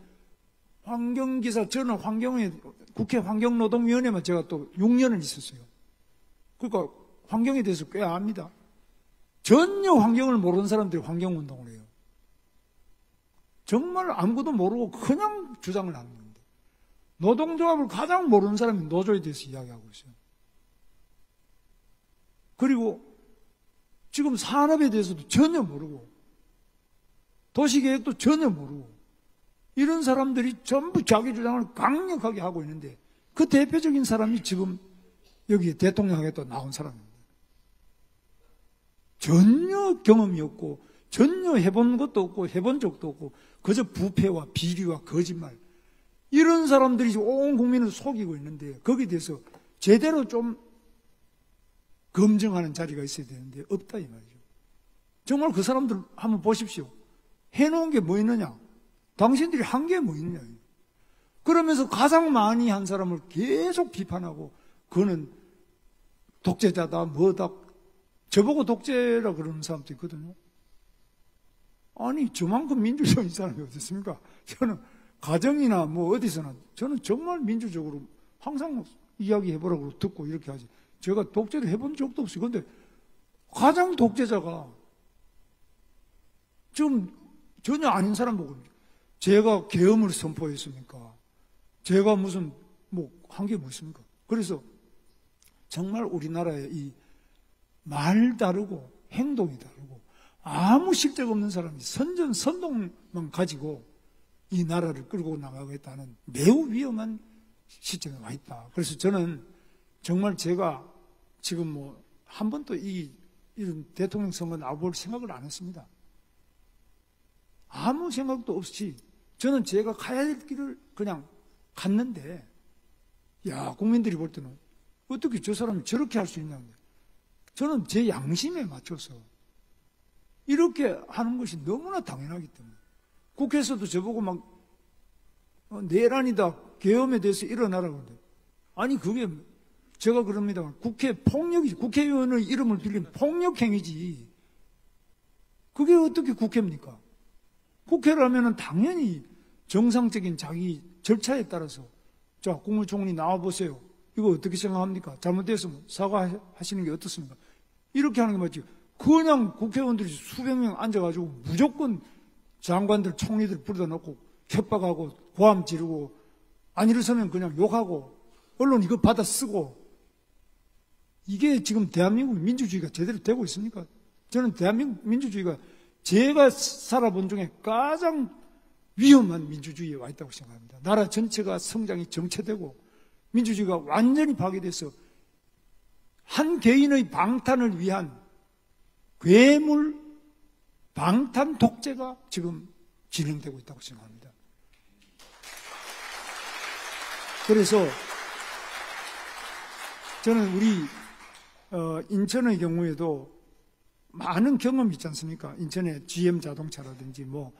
환경기사 저는 국회 환경노동위원회만 제가 또 6년을 있었어요. 그러니까 환경에 대해서 꽤 압니다. 전혀 환경을 모르는 사람들이 환경운동을 해요. 정말 아무것도 모르고 그냥 주장을 하는 겁니다. 노동조합을 가장 모르는 사람이 노조에 대해서 이야기하고 있어요. 그리고 지금 산업에 대해서도 전혀 모르고 도시계획도 전혀 모르고 이런 사람들이 전부 자기 주장을 강력하게 하고 있는데 그 대표적인 사람이 지금 여기 대통령에 또 나온 사람입니다. 전혀 경험이 없고 전혀 해본 것도 없고 해본 적도 없고 그저 부패와 비리와 거짓말 이런 사람들이 온 국민을 속이고 있는데 거기에 대해서 제대로 좀 검증하는 자리가 있어야 되는데 없다 이 말이죠. 정말 그 사람들 한번 보십시오. 해놓은 게 뭐 있느냐? 당신들이 한 게 뭐 있느냐? 그러면서 가장 많이 한 사람을 계속 비판하고 그는 독재자다 뭐다 저보고 독재라 그러는 사람도 있거든요. 아니 저만큼 민주적인 사람이 어디 있습니까? 저는 가정이나 뭐 어디서나 저는 정말 민주적으로 항상 이야기해보라고 듣고 이렇게 하지 제가 독재를 해본 적도 없어요. 그런데 가장 독재자가 지금 전혀 아닌 사람 보고 제가 계엄을 선포했습니까? 제가 무슨 뭐 한 게 뭐 있습니까? 그래서 정말 우리나라의 이 말 다르고 행동이 다르고 아무 실적 없는 사람이 선동만 가지고 이 나라를 끌고 나가겠다는 매우 위험한 시점에 와 있다. 그래서 저는 정말 제가 지금 뭐 한 번도 이런 대통령 선거 나올 생각을 안 했습니다. 아무 생각도 없이 저는 제가 가야 될 길을 그냥 갔는데 야 국민들이 볼 때는 어떻게 저 사람이 저렇게 할 수 있냐. 저는 제 양심에 맞춰서 이렇게 하는 것이 너무나 당연하기 때문에 국회에서도 저보고 막 내란이다 계엄에 대해서 일어나라고 하는데 아니 그게 제가 그럽니다. 국회 폭력이지 국회의원의 이름을 빌린 폭력행위지 그게 어떻게 국회입니까? 국회라면 당연히 정상적인 자기 절차에 따라서 자 국무총리 나와보세요. 이거 어떻게 생각합니까? 잘못됐으면 사과하시는 게 어떻습니까? 이렇게 하는 게 맞지. 그냥 국회의원들이 수백 명 앉아가지고 무조건 장관들, 총리들 불러다 놓고 협박하고 고함 지르고 안 일어서면 그냥 욕하고 언론 이거 받아 쓰고 이게 지금 대한민국 민주주의가 제대로 되고 있습니까? 저는 대한민국 민주주의가 제가 살아본 중에 가장 위험한 민주주의에 와 있다고 생각합니다. 나라 전체가 성장이 정체되고 민주주의가 완전히 파괴돼서 한 개인의 방탄을 위한 괴물 방탄 독재가 지금 진행되고 있다고 생각합니다. 그래서 저는 우리 인천의 경우에도 많은 경험이 있지 않습니까? 인천의 GM 자동차라든지 뭐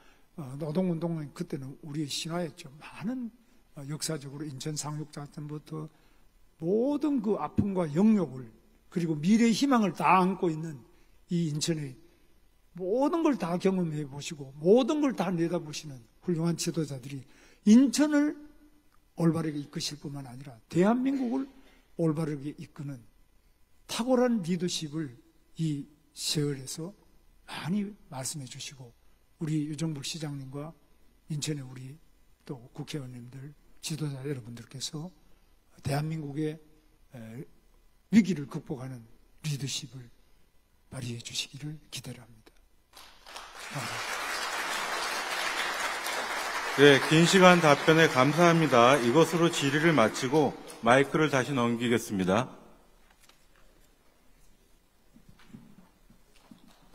노동운동은 그때는 우리의 신화였죠. 많은 역사적으로 인천 상륙작전부터 모든 그 아픔과 영역을 그리고 미래의 희망을 다 안고 있는 이 인천의 모든 걸 다 경험해 보시고 모든 걸 다 내다보시는 훌륭한 지도자들이 인천을 올바르게 이끄실 뿐만 아니라 대한민국을 올바르게 이끄는 탁월한 리더십을 이 세월에서 많이 말씀해 주시고 우리 유정복 시장님과 인천의 우리 또 국회의원님들 지도자 여러분들께서 대한민국의 위기를 극복하는 리더십을 발휘해 주시기를 기대합니다. 감사합니다. 네, 긴 시간 답변에 감사합니다. 이것으로 질의를 마치고 마이크를 다시 넘기겠습니다.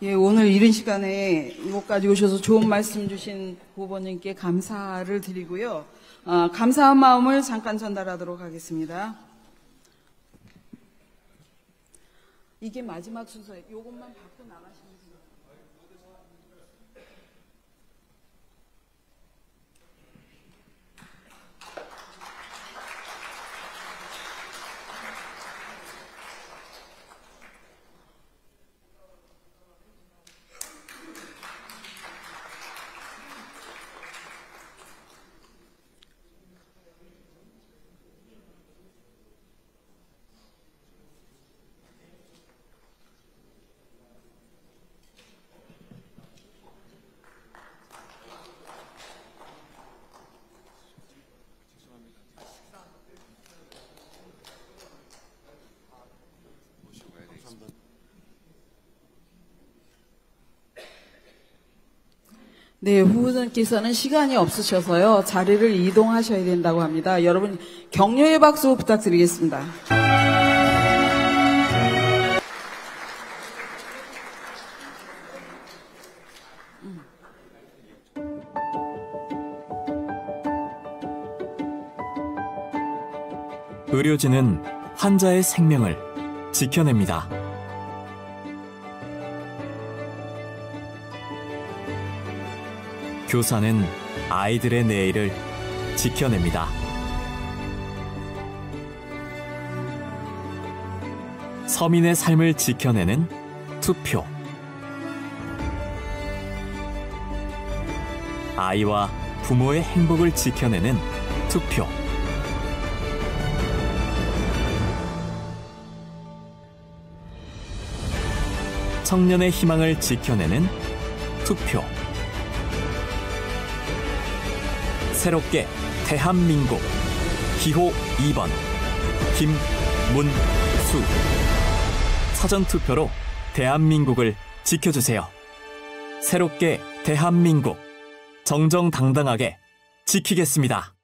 예, 오늘 이른 시간에 이곳까지 오셔서 좋은 말씀 주신 후보님께 감사를 드리고요. 감사한 마음을 잠깐 전달하도록 하겠습니다. 이게 마지막 순서예요. 이것만 받고 나가시면 돼요. 네, 후보자님께서는 시간이 없으셔서요. 자리를 이동하셔야 된다고 합니다. 여러분 격려의 박수 부탁드리겠습니다. 의료진은 환자의 생명을 지켜냅니다. 교사는 아이들의 내일을 지켜냅니다. 서민의 삶을 지켜내는 투표. 아이와 부모의 행복을 지켜내는 투표. 청년의 희망을 지켜내는 투표. 새롭게 대한민국 기호 2번 김문수. 사전투표로 대한민국을 지켜주세요. 새롭게 대한민국 정정당당하게 지키겠습니다.